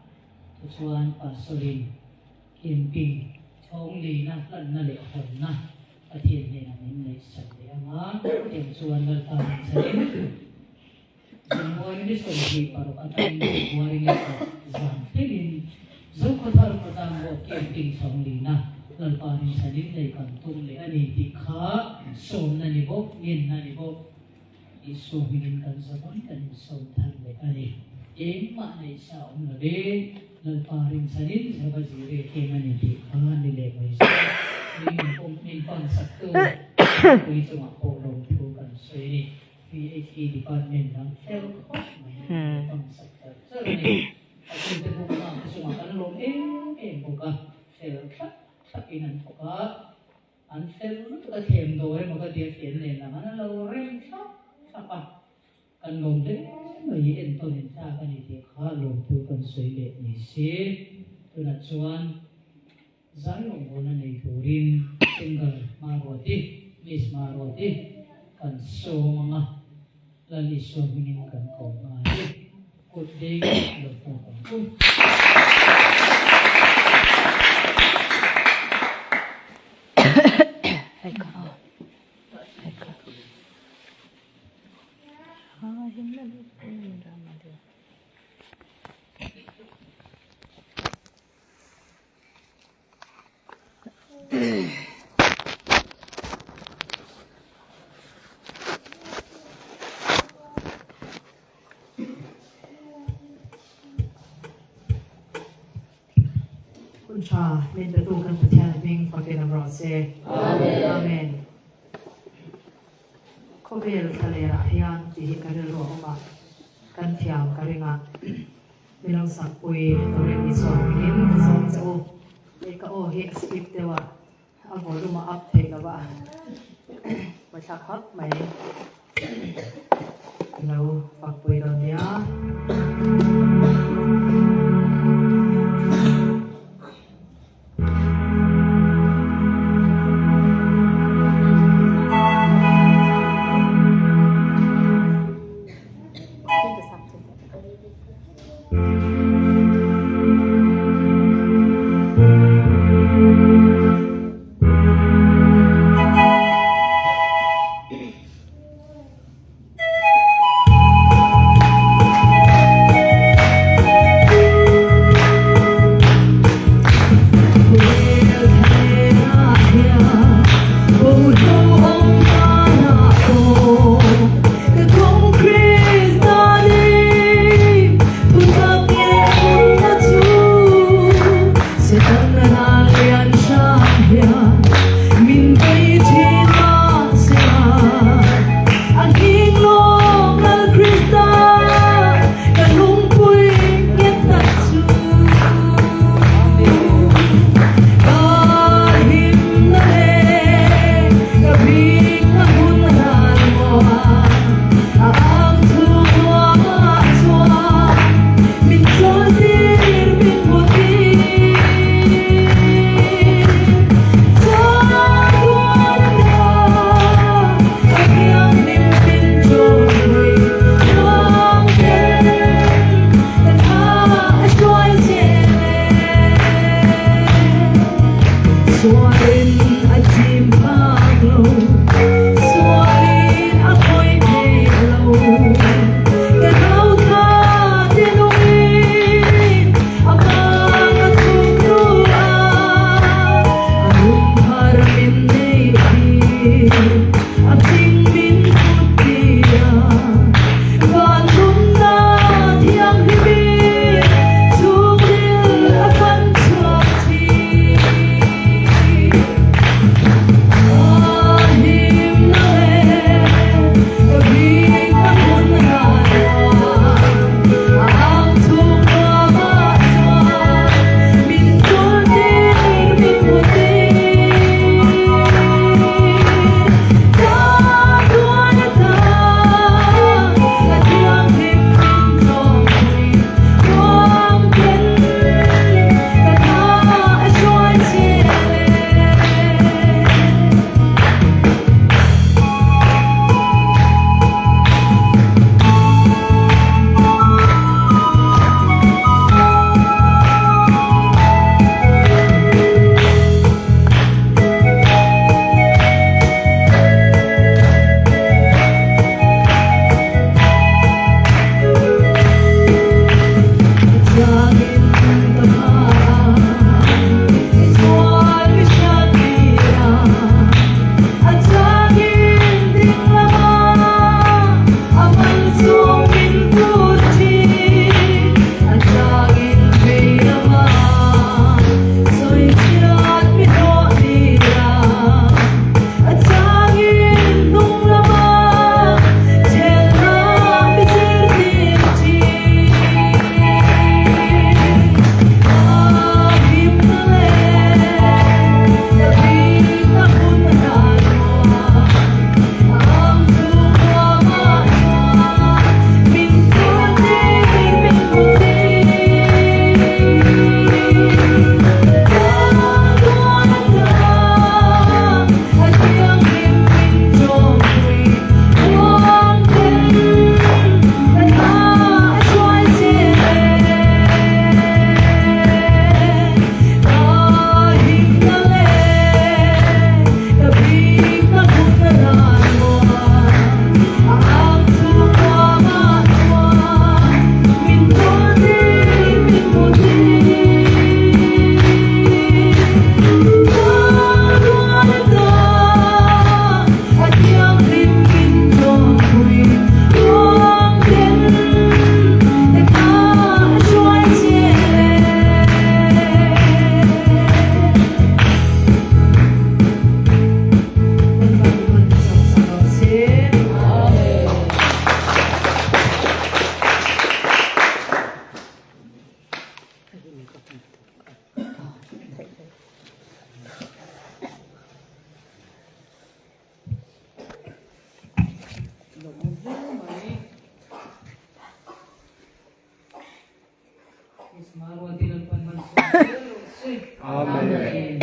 chuan pasolin camping chong li na lan na le hon na athian ne na nin nei san le ama em chuan lal ta chain moi ni som hi paro atain buari ni zan tenin zo ko thar patang bo camping chong li na lal pa ni chain nei kan tung le ani ti kha som na ni bo nin na ni bo i so hin kan sa ban kan som than le ani em ma nei sa om le lal pa rin chain sa ba ji re ke mani ti kha ni le mai sa ni om ni pan sak tu kui chu ma ko long thu kan sei ni PhD department ng Phil pan sak ta so ni aku te bu ma chu ma kan long bu ka Phil kha inan ko ka an Phil lu ta them do ma ka dia tien ne na ma lo rem sa pa kan long de mai en to nen ta kan ni ti kha long thu kan sei le ni se tu na chuan zai long bona nei turin single maroti miss maroti kan so mga lali so minin kan ko ma good day lo po koคุณชาเป็นประตูกันประเทศวิ่งประเทศนำรอเซอาเมนอาเมนข้อเวลทะเลระยานที่กันเรื่องมากันเที่ยวกันเรื่องไม่ต้องสักปุยตัวเรื่องที่สองหินสองจะโอ้เอกโอเฮสกิปเตว่าเอาหัวดูมาอัพเทกับว่ามาชักฮักไหมเราฝักปุยตอนนี้ Ismarwati lalpan manso. Amen.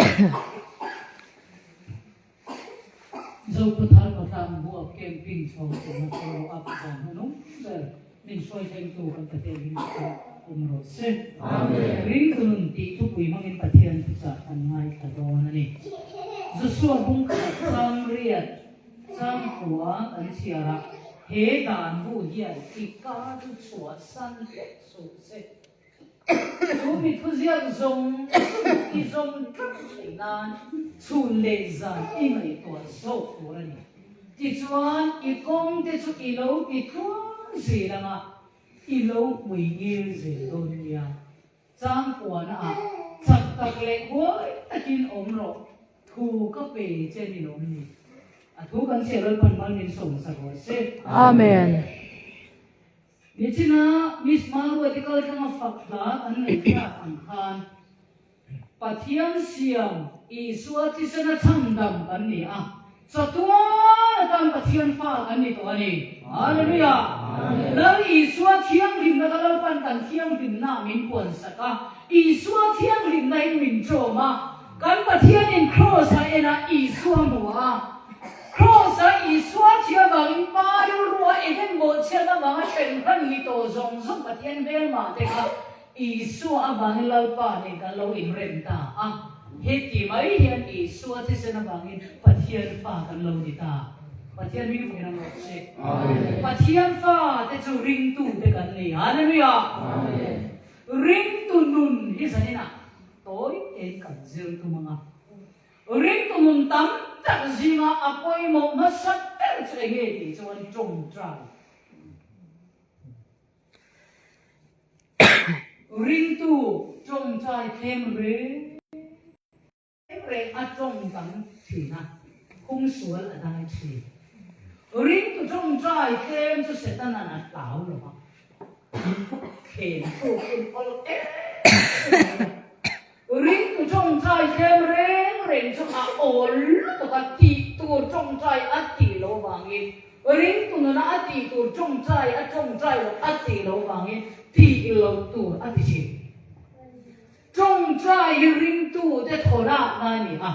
Dâu pathal patham buat camping so na follow up sa ano sir min soy thank you kan katerin sa umro se amen ring tunun ti tu pui mangin pathian sa anai kadona ni Joshua bung ka sang riat sang huwa an siara he dan bu ya ti ka tu chua san so se so mi thu zia zong i zong trap nan chun le zan i mai to so ko ni ti chuan i kong te chu i lo ti thuang si langa i lo mui ngil ze don ya chang kwa na a chak tak le hoi takin om ro thu ka pe che ni lo ni a thu kan che ro pan man min song sa ko se Amen. ni china mis marwati kal kang fakla an nei ka ang khan pathian siam Isua ti sana chamdam kan ni a satua kan pathian fa kan ni to ani hallelujah la Isua thiang lim na kalal pan kan thiang lim na min pon saka Isua thiang lim na in min choma kan pathian in cross ha ena Isua muwa cross ha Isua thia bang pa ru ru eden mo chena ma chen kan ni to zong zong pathian bel ma te ka Isua bang lal pa ni ka lo in renta a heti mai hian Isua te sana bangin pathian fa kan lo ni ta pathian mi fu nang se amen pathian fa te chu ring tu te kan ni hallelujah amen ring tu nun hi sanina toy e kan zil tu manga ring tu nun tam tak zinga apoi mo masak er che ge ti chuan chong tra ring tu chong trai kem re re a trong tam thi na khung sual a dai thi ring tu trong trai kem chu se ta na na tao lo ma khen tu kun ol ring tu trong trai kem reng chu a ol to ka ti tu trong trai a ti lo wangin ring tu na a ti tu trong trai lo a ti lo wangin ti lo tu a ti chi trong trai ring tu te thora na ni a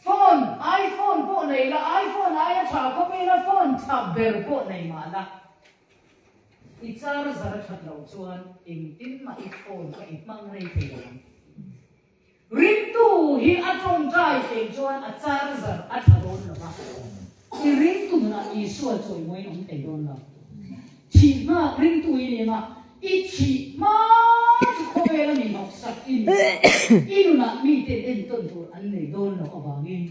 phone iPhone po nei la iPhone ai cha ko me la phone cha ber po nei ma la i char zara that lo chuan in tin ma I phone ka I mang nei te ring tu hi a trong trai te chuan a char zar a thadon lo ma I ring tu na I sual choi moi nom te don la chi ma ring tu I ni ma I chi ma ko ve la ni nok sak in inuna mi te den ton tur an nei don lo awangin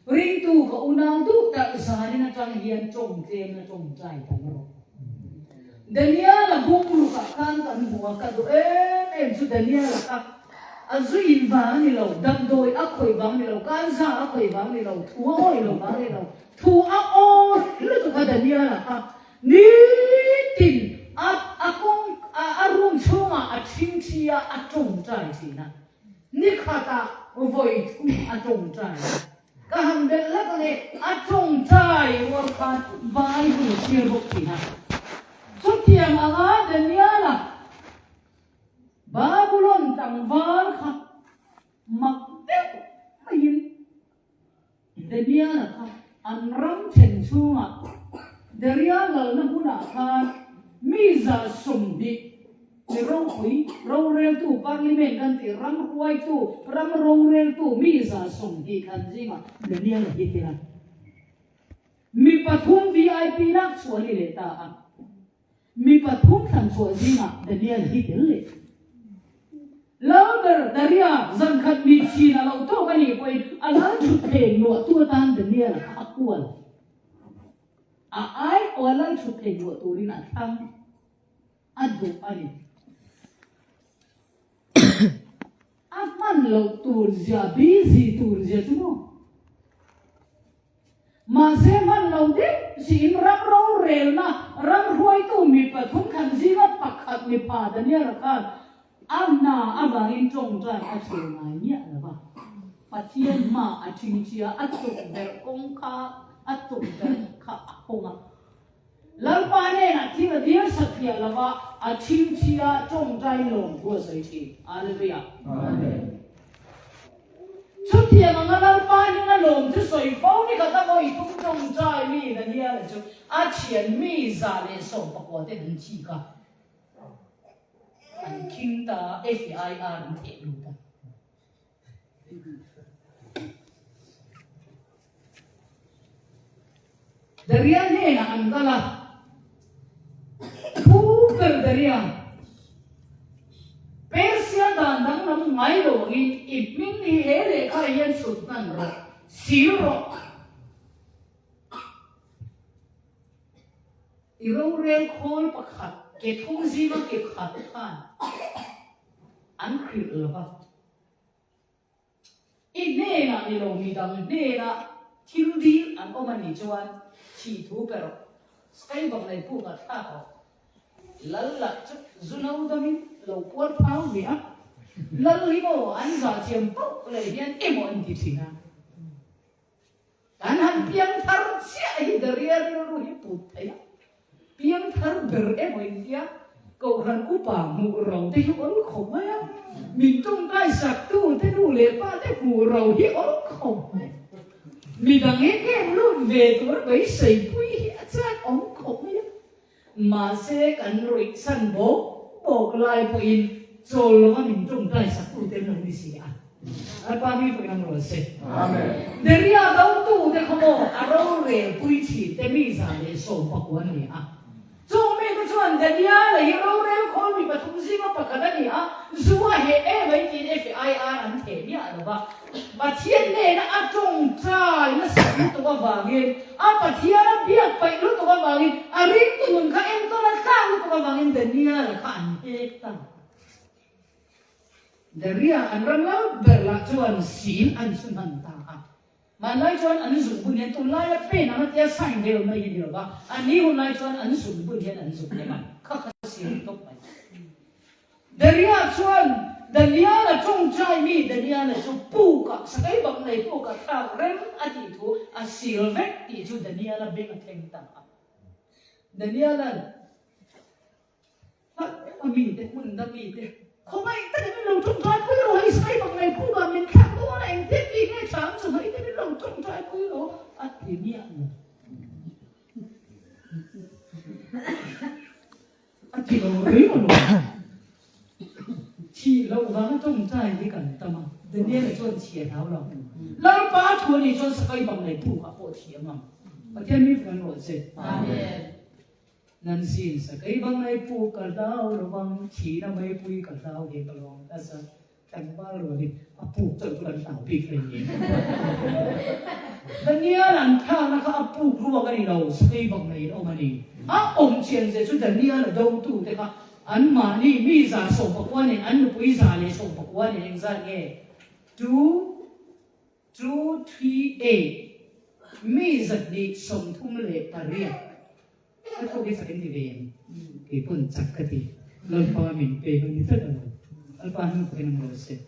ring tu ka unang tu ta sani na tang hian chong tem na chong trai ta ro Daniela bung lu ka kan huwa ka do em chu Daniela ka azui va ni lo dam doi a khoi bang ni lo kan za a khoi bang ni lo thu oi lo bang ni lo thu a o lu tu ka Daniela ka ni tin a kong a room chunga a ching chia a chong trai chi na ni khata voi thu a chong trai ka ham de la ka ne a chong trai wa ka vai bu chi ro chi na chu tiang anga Daniela Babylon tang var kha mak te mayin Daniela ka an ram chen chunga Daniela na huna ka Miza sumbi ni rong hui rong rel tu parliament kan ti ram huai tu ram rong rel tu miza sumbi kan jinga Daniel hitira mi pathum VIP nak suali leta a mi pathum than sual jinga Daniel hitil le lauder daria zan khat mi chi na lo to kani koi ala thu theng lo tu tan Daniel akwal a ai olan thu theng lo tu rin a tham adu ani aman lo tur zia busy tur zia tu no ma se man lo de sin ram ro rel na ram huai tu mi pathum khan jiwa pakhat mi pa Daniel kan amna abangin chong trai a che na nya la ba pathian ma a ching chia a chok ber kong kha a chok ber kha honga lalpa ne na thi la dia sakya lawa a chim chia chong trai lom ko sai chi hallelujah amen chút tiền mà ngân hàng ba những cái lồng chứ sợi phao này cả ta có ý tung trong trái mi là như là chú à tiền mi ra để sống bạc qua để hình chi cả anh kinh ta FIR anh thiệt luôn ta Darian ni na ang kala Kuper darian Persia dandang nam ngai lo in ipin ni hele ka yan sultan ro siro iro re khol pakhat ke thung ji ma ke khat khan an khrit lo ba ine na ni lo mi dang ne na thil di an o mani chuan chi thu pero skai bang nei pu ka tha ko lalla chu zunau damin lâu quất pháo gì á lần lý bộ anh giỏi chiếm bốc lấy điên em ổn thì chỉ là anh hắn biếng thar xe đi đời riêng rồi hiệp bụt thấy biếng thar đời em ổn kia cậu hắn cú bà mù rầu thì hiệp ổn khổng ấy á mình trong tay sạc tu thế đủ lệ ba thế mù rầu hiệp ổn khổng mình đang nghe cái luôn về tôi với sấy quý hiệp chắc ổn khổng ấy mà sẽ cần rồi sân bốบอกลายพูนโซลว่ามินตรงใจสักพูดเต็มลงดิสิอ่ะอะไรมีพูดนั่งรอเสอาเมนเดี๋ยวนี้เราตู้เด็กขโมยอารมณ์เร่ปุยชีเต็มมีสารเลยส่งปากวันนี้อ่ะจงมีก็ชวนเดี๋ยวนี้เลยเราเร่คนมีปฐุมศรีมาปากกันนี่อ่ะชัวร์เฮ้ไว้กิน FIR อันเทียนี่อะไรวะปะเทียนเนี่ยนะจงใจนะสักตัววางเงินปะเทียนเบี้ยไปรู้ตัววางเงินริกตัวมึงข้าเอ็มตัวนั้นข้ารู้ตัววางเงินเดี๋ยวนี้เลยข้าอันเอกตั้งเดี๋ยวนี้อันเราเล่าเบลล์ชวนศีลอันสุนันตามันไล่ชวนอันสุบุญเนี่ยตัวไล่เป็นอันนั้นจะใส่เดียวไม่ยินดีหรอกอันนี้คนไล่ชวนอันสุบุญเนี่ยอันสุบุญเนี่ยมันข้าศีลตกไปเดี๋ยวนี้ชวนเดี๋ยวนี้เราจงใจมีเดี๋ยวนี้เราจะปูกับสกายบังในปูกับข้าวเร่งอดีตทูอาศิลเวกที่จูเดี๋ยวนี้เราเบ่งเท่งต่างเดี๋ยวนี้เรามีเด็กมันดมีเด็กเขาไม่แต่ไม่ลงจงใจคุยเราให้สกายบังในปูกับมันแค่ตัวอะไรเด็กที่แค่สามสมัยแต่ไม่ลงจงใจคุยเราอันที่นี้อันที่เราเรียกว่าที่เราวางจงใจที่กันตั้งมาเดี๋ยวนี้เราชวนเชียร์เราเราป้าชวนนี่ชวนสกายบังในผู้กับโอเทียมั้งประเทศมีคนรู้สึกนั่นสิสกายบังในผู้กับเราระวังชีน่ะไม่ปุยกับเราเด็กลองแต่สักแต่บ้านเราดิผู้จนกันต่างปีกันเองเดี๋ยวนี้หลังข้าวนะครับผู้ครัวกันเราสกายบังในเรามานี่องค์เชียงเจ้าเดี๋ยวนี้เราดูตู้เด็กอันมานี่มีสารส่งปกวันเนี่ยอันนุปุยสารเลยส่งปกวันเนี่ยเองสักเงี้ย238มีสัตว์ดีส่งทุ่มเล็บตาเรียถ้าเขาได้สักนิดเดียวกี่ปุ่นจักกะติเราพอมีเปย์คนนี้สักหน่อยอันปานุเป็นมรสุม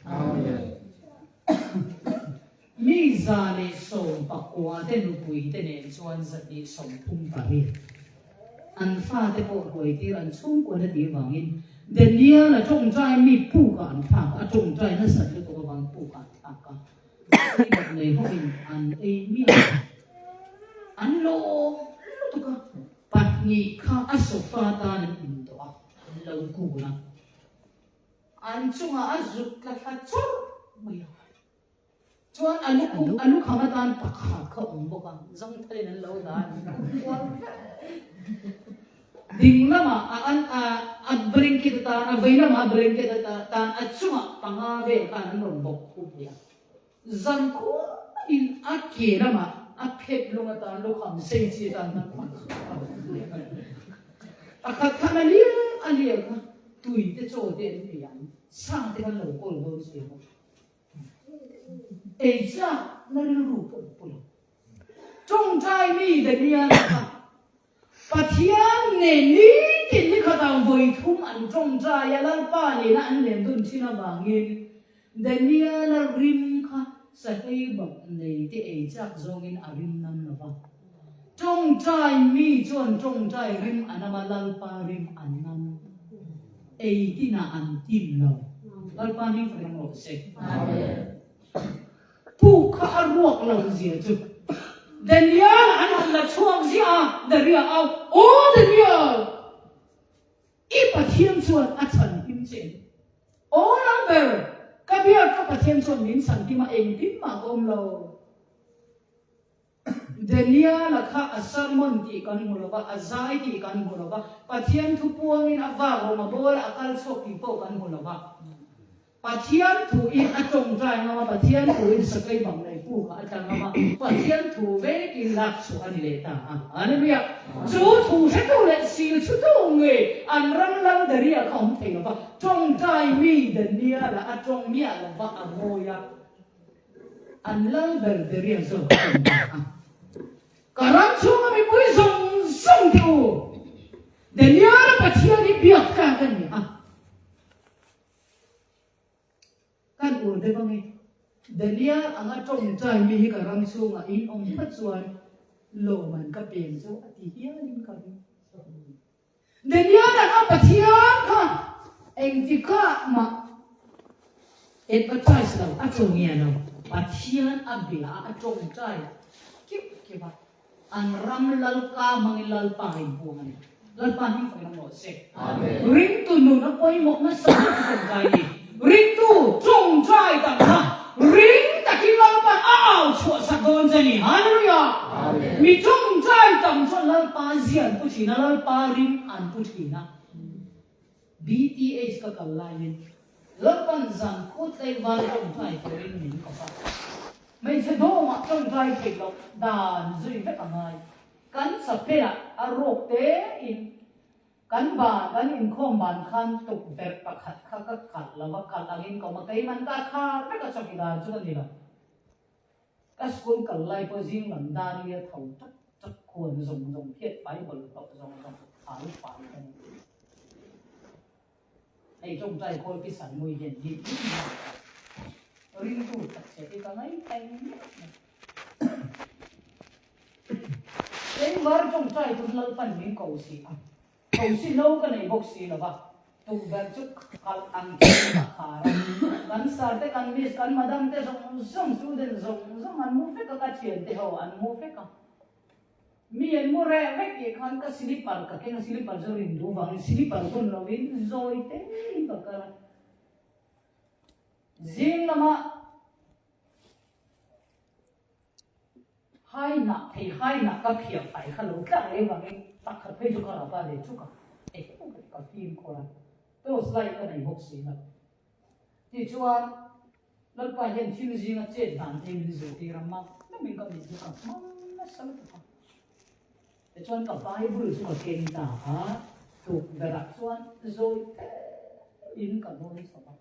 มีสารเลยส่งปกวันแต่นุปุยแต่เนี่ยส่วนสัตว์ดีส่งทุ่มตาเรียอันฟ้าแต่พอหวยที่อันสูงกว่าที่วางอินเดี๋ยวนี้นะจงใจมีผู้กันทางจงใจนั่นสัตว์ตัววางผู้กันทางกันที่แบบในห้องอินอันเอมีอันโลตุกะปัจจุบันอัศฟาตานอินตัวเรากูนะอันช่วงอัศจุกะทัดจุไม่ยอมช่วงอันลูกขมาตานปักขาเขาองบอกว่าจังทะเลนั้นเราได้ดิ่งละมาอันบริงกิตตาอันใบละมาบริงกิตตาตาอัดช่วงปังอาเวกันนนบอกคุบเนี่ยจังคูอินอักเกละมาอักเพดลงตาลูกคำเซนซีตานั่นปังอักขณะนี้อันเดียวกันตุยที่โจเดนเดียนสร้างที่มันหลงกลโดนเสียเอจ้านั่นรู้ปุ่นปุ่นจงใจมีเดียนะปัจจัยนี้ที่นี่เขาต้องไปทุ่มอันจงใจยันป้าเนี่ยนะอันเลี้ยงดุนที่น่าบางเงินเดี๋ยวนี้เราริมค่ะสักทีแบบในที่เอจักจงอินอาริมนั่นนะว่าจ trong trai mi chuan trong trai rim anama lalpa rim anam ei tina an tin lo lalpa rim phải ngồi se tu kha arwak lo zia chu Daniel an la chuang zia daria au o Daniel ipa thiam chuan a chan him chen o number kabia ka pathiam chuan min san ti ma eng tim ma om lo Daniel la kha asalmon ti kan mulova azai ti kan mulova pathian thu puang in ava ro ma bol akal sok ti po kan mulova pathian thu in atong trai ma pathian thu in sakai bang nei pu ka atang ma pathian thu ve ki lak su ani le ta hallelujah chu thu se tu le sil chu tu nge an ram lang daria khom thei lo ba tong trai mi Daniel la atong mi la ba amoya an lang ber daria zo Karang sunga mi pui song song tu. Daniel pathian ni biak ka kan ni kan ur de bangi. Daniel anga tong chai mi hi karang sunga in ong pat chuan lo man ka pen so ati hian in ka ni. Daniel anga pathian ka eng ti ka ma advertise lo a chong ya no. Pathian abia a tong chai. Kip ba an ram lal ka mangilal pa hin buang ni lal pa hin phải ngồi se ring tu nu na poi mo na sa ka kai ni ring tu chung trai ta ha ring ta ki lal pa ao chua sa don je ni hallelujah mi chung trai tam so lal pa zian pu chi na lal pa ring an pu chi na BTH ka kalai ni lal pan zan ko tai wal chung trai ko ring ni ko pa mấy sẽ đô mà trong gai kịch lộc đàn duy với cả ngày cắn sập thế là rộp tế in cắn bà cắn in khom bàn khăn tục đẹp bạc khát khát khát là bạc khát là in có mà cái mình ta khá rất là sọc đàn chứ gì đâu các school cần lại có riêng lần đàn lia thầu chắcควรdùng thiết phải bật tập dùng phải này trong trái khôi cái sản mùi hiện gì ring tu tak se ti ka ngai tai ni eng war trong trai tu lal pan min ko si no ka nei box si la ba tu ber chu kal ang ki ka khara kan sar te kan mis kan madam te zong student zong an mu fe ka chien te ho an mu fe ka mi en mu re ve ki khan ka silipar ka ke silipar zo rin du wang silipar kon lo win zoi te ka ka Zing lama hai na ka phia phải khalo ka le wa ngi tak kha phe ju ka ra ba le chu ka e ka phim ko la to slide ka nei box si na ti chuan lal pa yen thil jing a che dan thing li zo ti ram ma na min ka mi ju ka ma na sa ka te chuan ka bible chu ka ken ta ha tu da ra chuan zo in ka no ni sa ba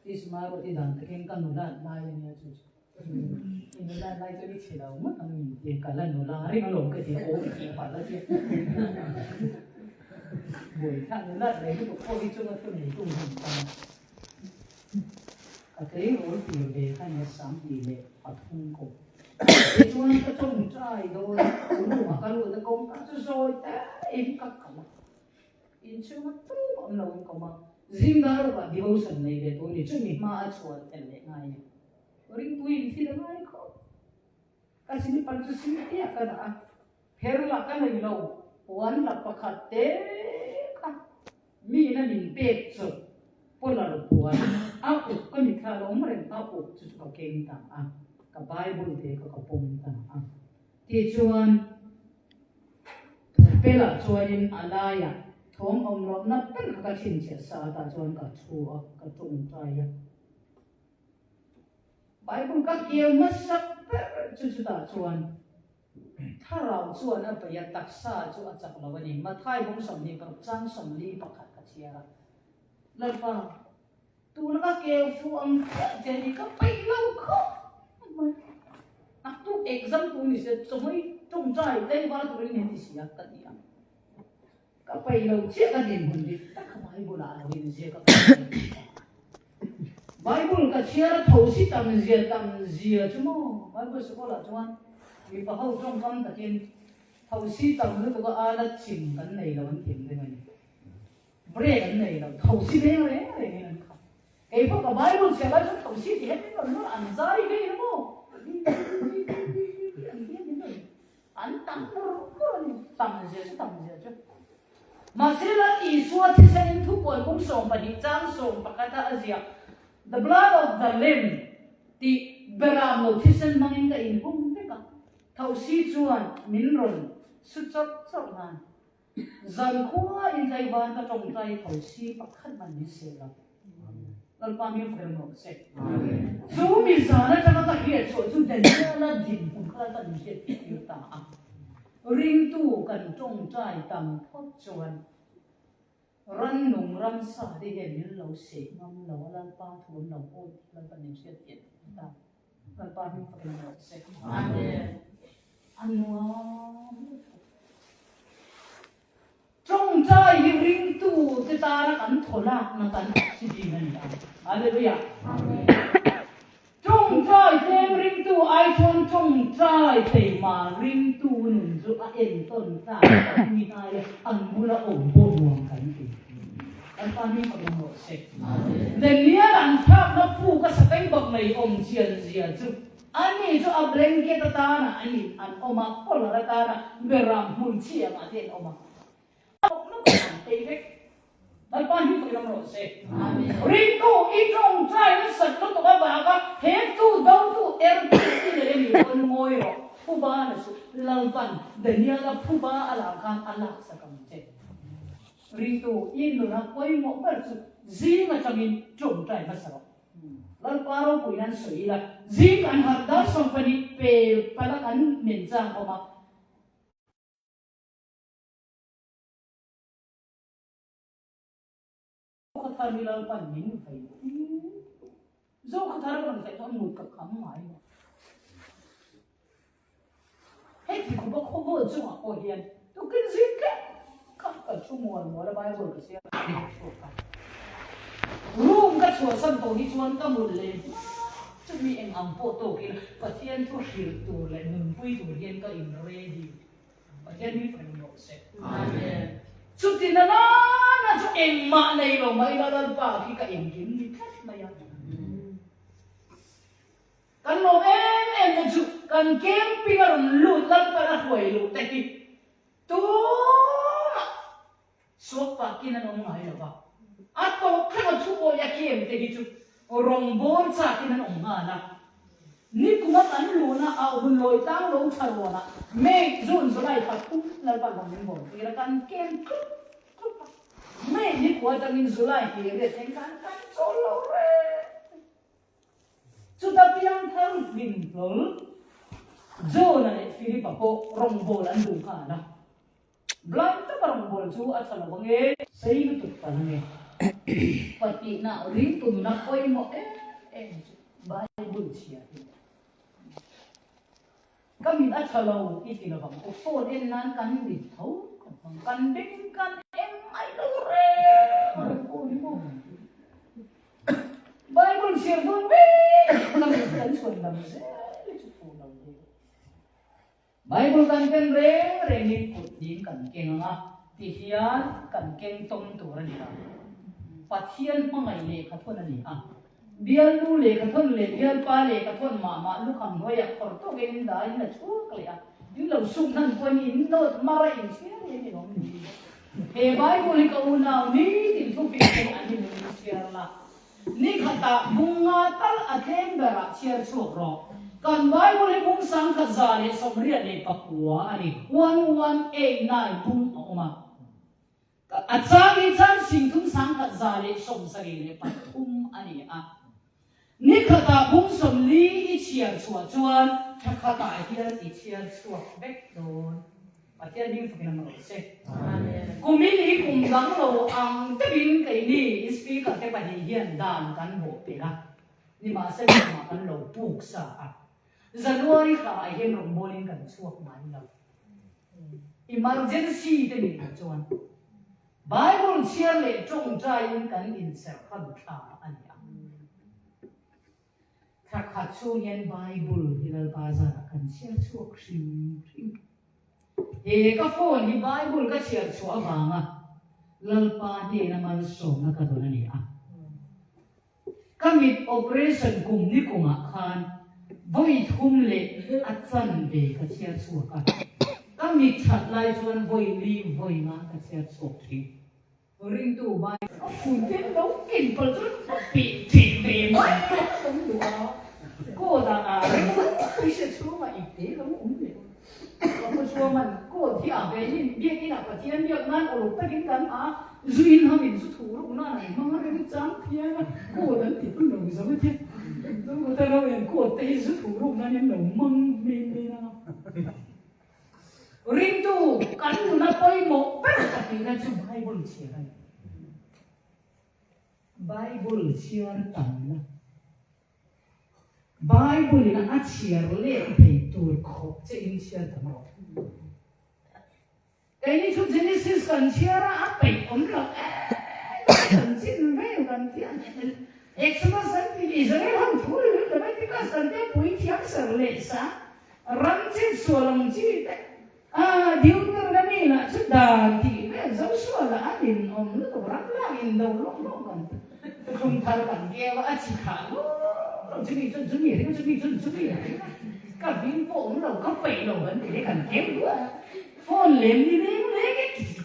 Ismaro ti dan ken kan no la lai ni chu in la lai to ni chila ma tam ni te kala no la ri lo ke ti o ki pa la ti boi than la le ku ko ri chu ma tu ni tu ni ta a te ro ti le kan ya sam ti le a thung ko ti chuan ka chung trai do lu ma ka lu da kong ka chu soi ta in ka ka in chu ma tu am lo ko ma Zingar ba devotion nei le to ni chumi ma a chuan ten le ngai ni ring tuin thi le ngai ko ka sini pan chu sini ya ka da her la ka nei lo wan la pakhat te ka mi na min pe chu pola ro puan a ku ko ni kha lo mren a ku chu ka ken ta a ka bible te ka pom ta a ti chuan pela chuan alaya thom om lop na pen ka thin che sa ta chuan ka thu a ka tung trai ya bible ka kieu ma sak chu ta chuan tharau chuan a pa ya tak sa chu a chak lo ni ma thai bong som ni ka chang som li pakhat ka chiara lalpa tu na ka kieu fu am che ni ka pai lo kho a tu exam tu ni se chomoi tung trai le wa tu ni ni si ya ka ni ka pai lo che ka din bun di ta ka bible a lo ni je ka bible ka chiara thau si tam zia chu mo bible se ko la chuan vì bà hậu trong con ta kiên thầu si tầm nó có ai là chỉnh cái này là vấn tìm thế này bre cái này là thầu si đấy này cái phật cả bài luôn sẽ bài thầu si thì hết nó ăn dai cái đúng không ăn tắm tắm chứ mà sẽ là Isua thì sẽ in thu bồi cũng sống và đi trang sống và cái ta Asia the blood of the lamb thì beram lo thì sẽ mang in cái in cũng biết cả thầu si chuan min rồi xuất chop ngàn dần khua in cái van cái trong cái thầu si bắt khát mình đi xe lắm lần ba mươi phần một xe dù mình giờ nó cho nó hiện chỗ chúng ta là điểm cũng khá là hiện hiện ta ring tu cần trong trai tầm thoát chuan rắn nung rắn sa đi hiện những lâu xe ngâm lâu lần ba thốn lâu ôn lần ba niệm hiện hiện ta lần ba mươi phần một xe anh trong trai những ring tu thì ta đã cắn thổ lạc nó cắn chỉ gì mình ta Hallelujah trong trai thêm ring tu ai chọn trong trai thì mà ring tu nung giúp anh tôn ta mi ai anh muốn ổn bộ nguồn cảnh gì anh ta mi phải một sự nên nia anh tháp nó phu cái sắc bậc này ông chiên chứ anh ấy cho anh lên cái ta na anh ông mà có là ta na beram mun chia mà thế ông mà nó còn cái đấy anh ta mi phải một sự ring tu ít trong trai nó sạch nó tụi bà cái hết tu đâu tu em tu cái này mình còn ngồi rồi phu ba là sự lâu bận để nia là phu ba làm khang Allah sẽ cầm chết ring tu in rồi nó quay một cái sự gì mà cho mình trộm trai mà sao lần qua rồi bùi nan sấy là gì anh học đó xong phải đi về phải là anh miền giang ông mà có thằng đi lần qua mình phải dẫu có thằng còn phải cho một cặp khám mãi hết thì cũng có vợ chung à ôi hiền tôi cái gì cái không cần chung mua là bài vở cái gì room cái chùa sân tổ đi chuan cái một lên chúng mình em ăn bộ tổ kia và thiên thu hiểu tổ lại mừng vui tổ liên cái in ready và thiên mình phải nỗ sẽ chút thì nó chút em mà này rồi mấy là ba khi cái em kiếm đi thắt mà ya kan lo em một chút kan camping ở lụt lắm phải là huề lụt tại vì tu suốt ba kia nó nói là ba ato kaya chuo ya kiem te hichu rongbon sa kinan ongana ni kuma tan luna au hun loi tang lo tharona me zun zulai phatum la ba ngom bon ira kan kem me ni ko tang in zulai ki re ten kan solo re chuta piang thang bin bol zona ne filipa ko rongbol an du kana blind ta rongbol chu athala bange sei nu tut pa ne pati na rin tu na koi mo Bible siya kami at salaw itinabang ko po din nan kan bitaw kan din kan ay lore Bible siya doon kami kan suwandam Bible kan rengit put din kan kenga tihian kan keng tom turan niya Pathian mangai le kathon ani bial lu le kathon le bial pa le kathon ma lu kham noya khor to gen da in la chu kle in lo sum nan ko ni in no mara in sia ni no he bai ko li ka una ni tin thu pi ko ani ni sia la ni khata bunga tal athem bara sia chu ro kan bai ko li bung sang kha za le som ria le pakua ani 1189 bung oma at sagi chan sing thum sang khat za le som sagi le pathum ani ni khata bung som li i chiar chua chuan khata hian i chiar chua bek don pathian ding phina ma se amen kumili kum dang lo ang tabin kai ni speaker te pa ni hian dan kan bo pe la ni ma se ma kan lo puk sa January ka ai hian rom bolin kan chuak mai lo emergency te ni chuan Bible share le trong trai in kan in ser khan tha ani ถ้าขัดชูเย็นไบเบิลที่เราภาษากันเชื่อชั่วคริมก็โฟนที่ไบเบิลก็เชื่อชั่วฟังอ่ะเราปาเดนมันส่งนักตัวนี้อ่ะก็มีโอเปอเรชั่นกลุ่มนี้กลุ่มอาคารบ่อยทุ่มเล็กอัดสันเดก็เชื่อชั่วกันก็มีชัดลายชวนบ่อยรีบบ่อยมาก็เชื่อชั่วคริมริงตัวใบก็ฝุ่นเป็นน้องกินปลาจุดปีจีเบมต้องดูก็ด่าอะไรไม่ใช่ชั่วมาอีกเดี๋ยวเราเนี่ยเราไม่ชั่วมันก็ที่อาเบยินเบี้ยนี่นะประเทศเบี้ยนั่นโอ้ไปกินกันจุยน้ำมินสุดถูกนั่นมันอะไรไม่จำเพี้ยนก็นั่นที่เป็นหนุ่มสมัยที่ต้องแต่เราเห็นก็เตะสุดถูกนั่นยังหนุ่มมึงมีนะริงตัวกันอยู่นะไปหมกเป็นกับที่นั่นชุบไบเบิลเชื่อไบเบิลเชื่อตั้งนะไบเบิลนะเชื่อเล่ไปตัวขบจะอินเชื่อตั้งหรอกแต่นี่ชุดเจเนซิสกันเชื่อละไปผมหรอกกันสิ้นไม่กันที่อันนี้เอ็กซ์มาสันติอิสราเอลทั้งทุกเรื่องแต่ไม่ติดกันสันติปุยที่อักษรเลสะรังจิตส่วนลงจิตdi umur kami nak sedar di, jauh suara adin om lu orang lain dah long kan, kumpulan kan dia awak cakap, jadi kabin pun lu kapai lu kan, dia kan dia dua, phone lem ni lagi,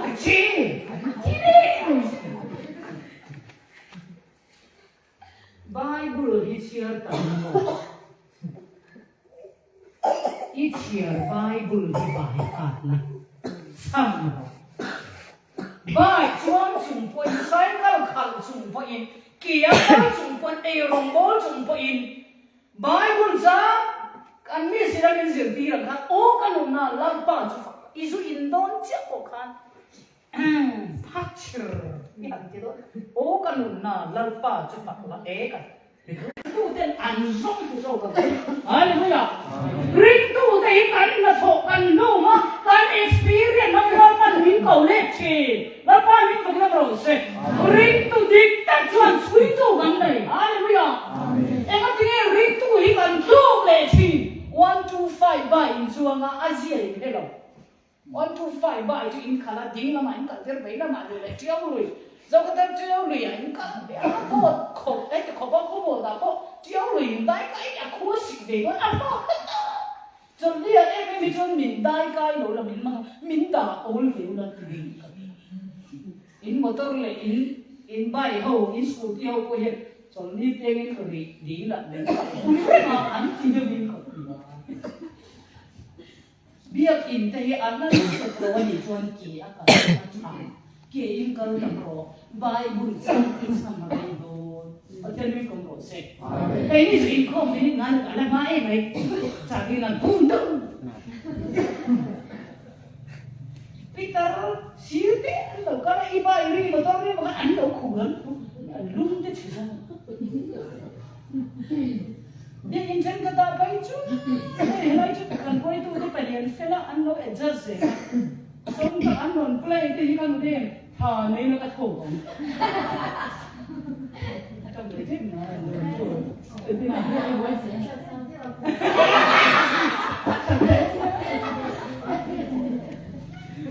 kecil, Bible disiar tamu. 一切 Bible 的白话了，唱了，白装中不因，三高考中不因，几样高中不因，龙波中不因，Bible 啥？kan ni sila min zirti lang kan, o kanong na lampa jufa, isu indon siya o kan, picture, yan dito, o kanong na lampa jufa lang kan. Tu tên ăn sống tu sâu cái, hallelujah. Ring tu tên ăn là thọ ăn đâu mà, ăn experience nó làm ăn mình cầu lệ chi, là phải mình phải làm rồi sẽ. Ring tu đi ta chọn suy tu cái này, hallelujah. Em có tiếng ring tu đi ăn tu lệ chi, 125 by in chuang Asia cái đâu, 125 by tu in khala ding lama in kan ter bei lama le chiao lui. Dẫu cái tên chiếu lùi ảnh cả có một khổ đấy cái khổ bao có một là có chiếu lùi đai cái nhà khua xịn để có ăn không cho nên là em mới cho mình đai cái đó là mình mang mình đã ổn liệu là từ mình in motor là in bay hậu in scooty hậu có hiện cho nên em có đi là mình mà ăn thì cho mình có biết in thì ăn nó sẽ có gì cho anh kia cả ke in kal tamro Bible sang sama do atel mi kom ro se ai ni in kom ni ngan ala ma e mai sagi nan pum dum Peter siute lo kala iba iri lo tor ni ba an lo khulan lum te chisa de in chen ka ta pai chu ai lai chu kan koi tu de palian fela an lo adjust se xong ta ăn ngon play thì con đi thà nên nó cái khổ trong đấy thích nó từ từ nào em quay sẽ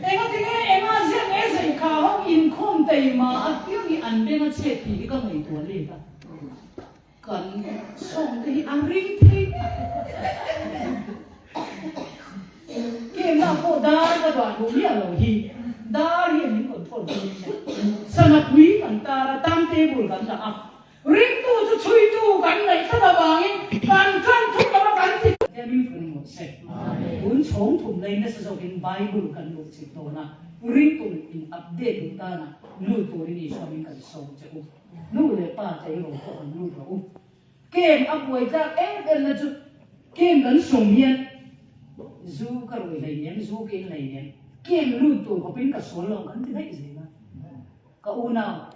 em có tiếng em mà riêng em sẽ khá không in không tây mà tiêu đi ăn bên nó chết thì cái con này tuổi lên cả cần xong thì ăn rinh thì cái mà cô đa cái đoạn cũng biết rồi thì đa thì mình còn thổi gì sao mà quý cảnh ta là tam tê bùi cảnh ta riêng tu cho chui tu cảnh này sao là bằng ấy cảnh thân thúc đó là cảnh thì theo mình phải một sạch muốn chống thùng lên nó sẽ dùng in Bible cảnh một sạch đó na riêng tu in update chúng ta na nuôi tu đi cho mình cảnh sống chứ nuôi để ba chạy rồi cho mình nuôi rồi game upgrade ra em là chút game cảnh sống hiền du cái rồi này nhé du cái này nhé game luôn tụi có pin cả số lượng anh thì thấy gì mà có u nào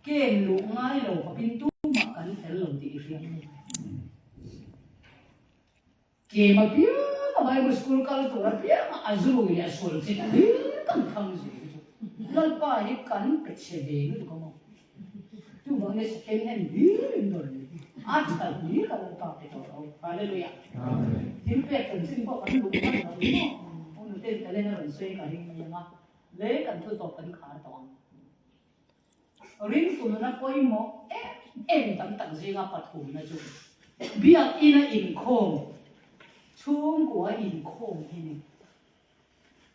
game luôn ngay đầu có pin tu mà anh phải lòng thì riêng game mà biết mà bài school kalau tụi nó biết mà azul ya school thì biết cần không gì lần ba thì cần cái chế độ nữa có không tu bang ne second hand bin dol at ta ni ka ta te to hallelujah tin pe kan sin bo kan lu kan no on te ta le na ron sei ka ring ni ma le kan thu to kan khar to ring tu na poi mo em tam tam ji nga pa thu na chu biak ina in khom chung của in khom ni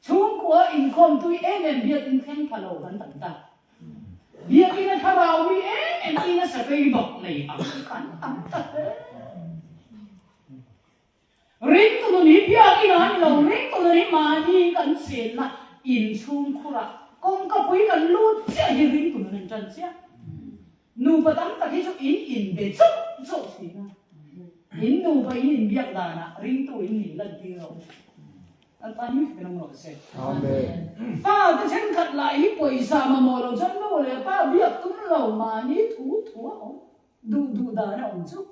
chung của in khom tu em biak in khen pa lo kan tam ta biak ina tha ba wi em ina sa pe bok nei am kan tam ta ring tu ni biak ina ni lo ring tu ni ma ni kan sen na in chung khura kong ka pui kan lu che hi ring tu ni chan sia nu pa tam ta ki chu in be chu chu si na in nu pa in biak da na ring tu in ni lan ti ro an ta ni ke nang ro se amen fa ta chen khat lai hi poi sa ma mo lo chan mo le pa biak tu lo ma ni thu thu o du da na on chu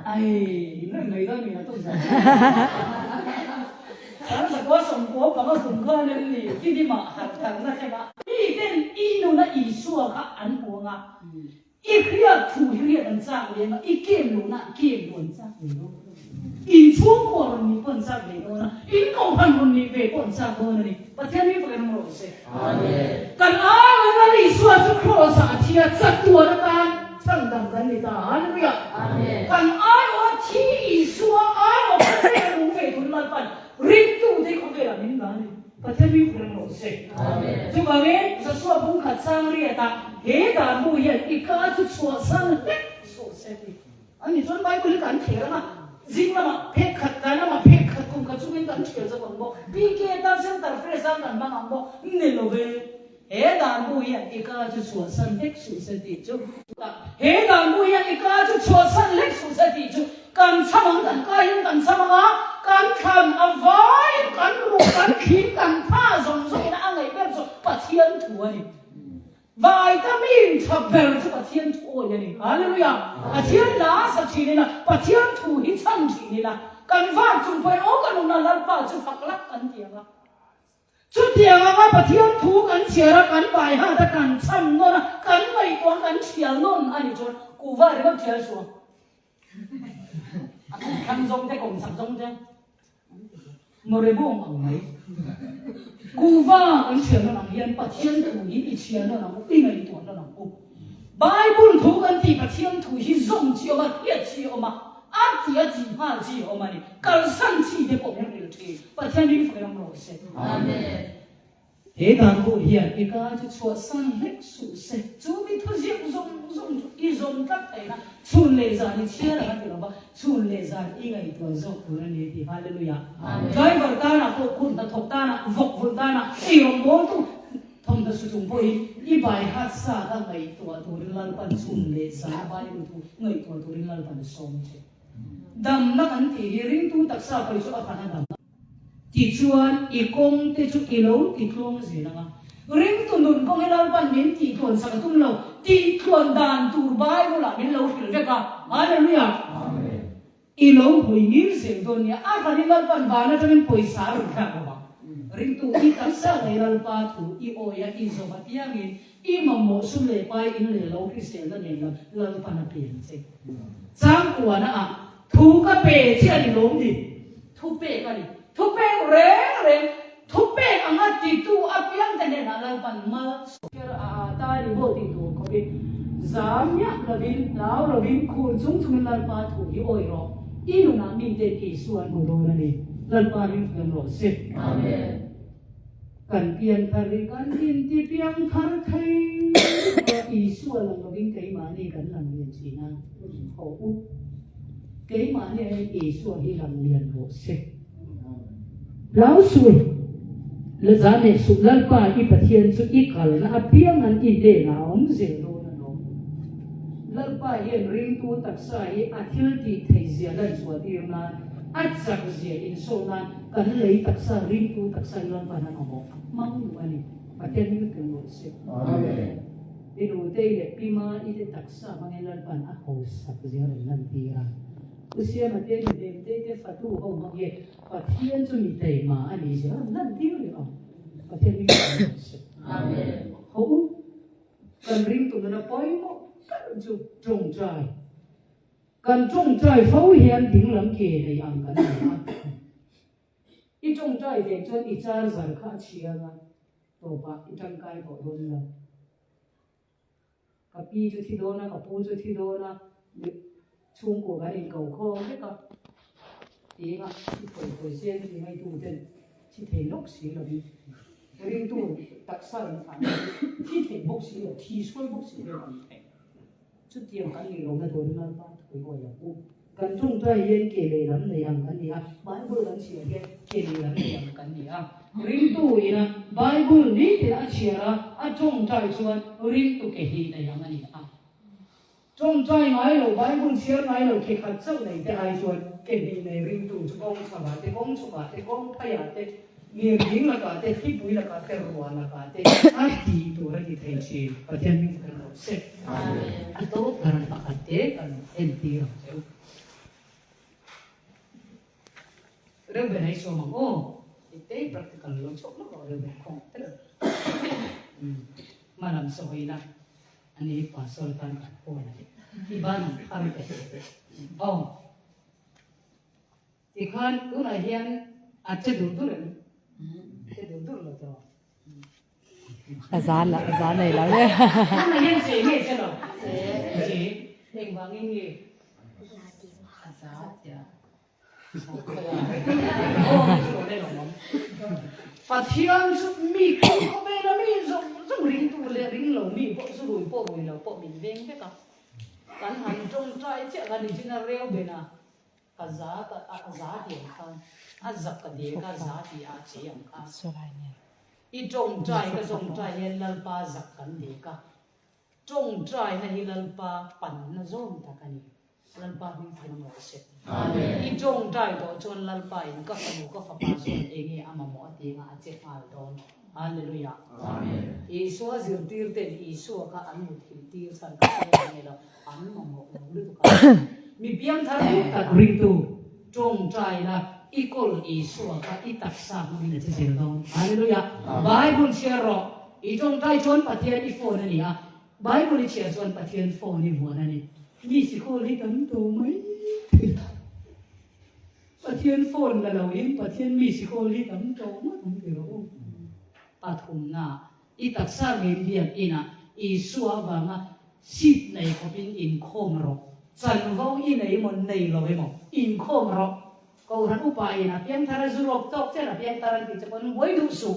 ai nó người đó mình là tôi giả đó là có sòng cố có sòng cơ nên thì khi đi mà hàng hàng ra xem ạ đi tên y nó là y xua các ăn uống à y kia thủ hiệp ăn sang liền mà y kiếm nó là kiếm luôn sang liền y xuống của mình còn sang liền đó y công hành mình về còn sang hơn này và theo như vậy nó rồi sẽ cần ai nó là y xua chút khó sa thì chắc tua nó ta sang đằng cái này ta anh biết cần ai ở thi y xua ai ở cái này về thôi là phần ring tu thì không về là mình nói và theo như vậy nó sẽ chúng ta nghe sa xua cũng khát sang riêng ta hết cả mùi hiện y cá chút xua sang hết xua sẽ đi anh nhìn trong bài cũng là cảnh thiệt mà riêng là mà phép khát cái là mà phép khát cũng khát chúng mình cảnh thiệt cho bằng bộ vì cái ta xem ta phải sang làm bằng bộ nên là về hết cả mùi hiện y cá chút xua sang hết xua sẽ đi chung hết cả mùi hiện y cá chút xua sang hết xua sẽ đi chung cần sao mà cần coi nhưng cần sao mà cần thầm à vói cần ruột cần khí cần pha dùng dùng đã ngày bên rồi bà thiên thua này vitamin thập bèo cho bà thiên thua này hallelujah bà thiên lá sa chỉ này là bà thiên thua hít chân chỉ này là cần vang chung phải ố cần là lần bà chung phật lắc cần tiếng à chút tiếng à bà thiên thua cần chia ra cần bài ha ta cần chăm nó là cần mấy con cần chia non anh cho cụ vợ thì có chia xuống khăn giống thế cùng sắm giống thế mà rồi buông bằng mấy cụ vợ anh chia nó làm hiền bà thiên thủ ý bị chia nó làm đi ngày tuần nó làm cụ Bible thủ anh thì bà thiên thủ ý giống chiều mà thiệt chiều mà áp thì chỉ mà chiều mà này cần sẵn chỉ để bổ nhiệm điều trị bà thiên đi phải làm rồi sẽ amen thế đàn bộ hiện cái ca cho chuột sang hết sụt sệt chú bị thu diệp dùng y dùng các thầy là chun lệ giả đi chia là cái gì đó chun lệ giả y ngày tuổi dọc của anh ấy thì hallelujah cái vật ta là cuộc quân ta thọc ta là vọc vật ta là y ông bố tu thông ta sử dụng bôi y bài hát sa ta ngày tuổi tuổi lên pan chun lệ giả bài tu ngày tuổi tuổi lên pan song đầm nó anh thì riêng tu đặc sa phải cho anh đầm chỉ chuan y công te chu y lâu thì không gì nữa ring tu nun công hay lâu ban miến thì thuần sang tung lâu thì thuần đàn tu bài cũng là miến lâu kiểu vậy cả hallelujah y lâu hồi nghĩ gì thôi nhá cái này lâu ban vana cho mình bồi xả rồi cả mà ring tu y tất sa ngày lâu ba tu y oya y zo bắt yang y mà một số lệ bài in lệ lâu cái gì đó này là lâu ban là biển gì sáng qua na thu cái bể chia đi lâu đi thu bể cái đi thu bể rẻ thu bể anh ấy tu áp yang cái này là lâu ban mà ta đi bộ đi tu có biết giảm nhá là bin lão là bin khuôn chúng chúng lần ba thủ y oi rồi y nu nam min de ki suan bộ đồ này lần ba bin phần rồi xếp amen cần tiền thari cần tin ti piang thar thai y suan là bin cái mà này cần làm liền chỉ na khổ u cái mà này y suan đi làm liền rồi xếp lão suy là giá này sụt lần ba y bát thiên sụt y cả là piang anh y de na ông dễ rồi lần ba hiện ring tu đặc sa hi athil ti thei zia lan chua tir na at sak zia in so na kan lei đặc sa ring tu đặc sa lan ba na mo mang nu ani paten ni kan mo se amen inu te le pima i te đặc sa mang lan ban a ho sak zia lan tira usia ma te ni te fatu ho ma ye pathian chu ni te ma ani zia lan tir ni o paten ni kan mo se amen ho กันริงตุนนะปอยโมกันจุจงใจกันจงใจเฝ้าเห็นถึงลำเกในอังกันนะอีจงใจเด็กจนอีจารสังฆาเชียงตัวปะอีจังกายก็โดนละกับปีจุดที่โดนนะกับปูจุดที่โดนนะช่วงกูกันเองเก่าข้อไม่กับตีนะที่เปิดเสียงที่ไม่ดูเด่นที่เทนกสีเราดีเรื่องตัวตักสั่งผ่านที่เทนกสีเราที่ช่วยนกสีเราดีชุดเดียวกันนี่เราไม่โดนนั่นบ้างคุยบ่อยอย่างกูกันจงใจเย็นเกเรลำในยังกันนี่อ่ะไบเบิลกันเชียร์เกเรลำในยังกันนี่อ่ะริมตัวอีนะไบเบิลนี่ที่อ่ะเชียร์อ่ะจงใจชวนริมตัวเกหีในยังกันนี่อ่ะจงใจไงเราไบเบิลเชียร์ไงเราเกี่ยขัดเจ้าในแต่ไอชวนเกหีในริมตัวจะกองสวัสดิ์กองสวัสดิ์กองพยาเตเงียบยิ่งละกันเตที่ปุยละกันเตรัวละกันเตอาดีตัวเราที่เทชีประเทศนี้กันเราเสร็จอันโตกันละกันเตกันเอ็นตีเราเจ้าเรื่องเป็นไงสมองโอ้เตะ practical เราชอบมากเรื่องของเตะมาลำสวยนะอันนี้ภาษาต่างกันโอ้ยที่บ้านทำเป็นอ๋อที่ข้างตัวไหนเห็นอาจจะดูตัวเลยจะดูตัวเลยจ้ะ azan này lắm đấy Hôm nay em sẽ nghe xem nào. Chị, hình vàng nghe nghe. Giá dạ. Và thiên giúp mi không có về là mi dùng ring tu lệ ring lẩu mi bộ su đuổi lẩu bộ mình đen cái cả. Cắn hành trong trai chạy gần đi trên là rêu bên à. Cả giá tiền kan, giặc cả địa cả giá thì chỉ ăn kan. I trông trai cái trông trai hiện lal pa giặc cắn địa cả. Trông trai này hi lal pa pan na zom ta kan. Lal pa mình phải ngồi xếp. I trông trai đó chọn lal pa in các pa zom enge ama mo ati nga che mal don. Hallelujah. Amen. Isu azir tir te isu ka anu tir san ka ne lo an mo lu tu ka. Mi piang thar ta ring tu trông trai là equal isu ka itak sa min che sel don. Hallelujah. Bible share ro I trông trai chon pathian I phone ni a. Bible share chon pathian phone ni vuan ani. Mi si ko li tam to mai. Pathian phone là lo in pathian mi si ko li tam to ma tam ke ro. Pathum na itak sa ngin bian ina isu avanga sit nei ko bin in khom ro. Chan vau I nei mon nei lo ve mo. In khom ro. Kau ran upai na piang thara zurok tok che na piang taran ki chapon boy du su.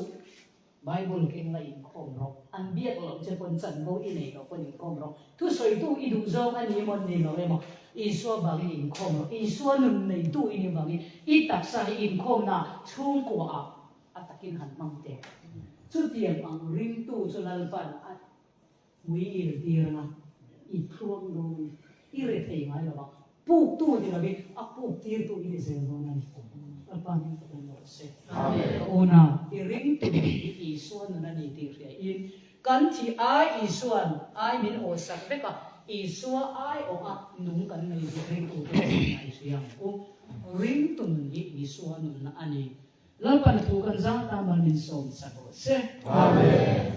Bible king la in khom ro. An biak lo chapon chan vau I nei lo pon in khom ro. Tu soi tu I du zong ani mon nei lo ve mo. Isu bang in khom ro. Isu nun nei tu ini bang itak sa in khom na chung ko a atakin han mang te. Chút tiền bằng ring tu cho lần phần quý ir dir na I thuông rồi I re thầy ngay là bằng buộc tu thì là biết buộc tiền tu I sẽ rồi này lần phần cũng nó sẽ ona I ring tu I xuân là này thì sẽ in căn chỉ ai I xuân ai min ô sắc đấy cả I xuân ai ô nung căn này thì ring tu này sẽ cũng ring tu I xuân là anh Lapan tukan zang taman min som sagot. Amen.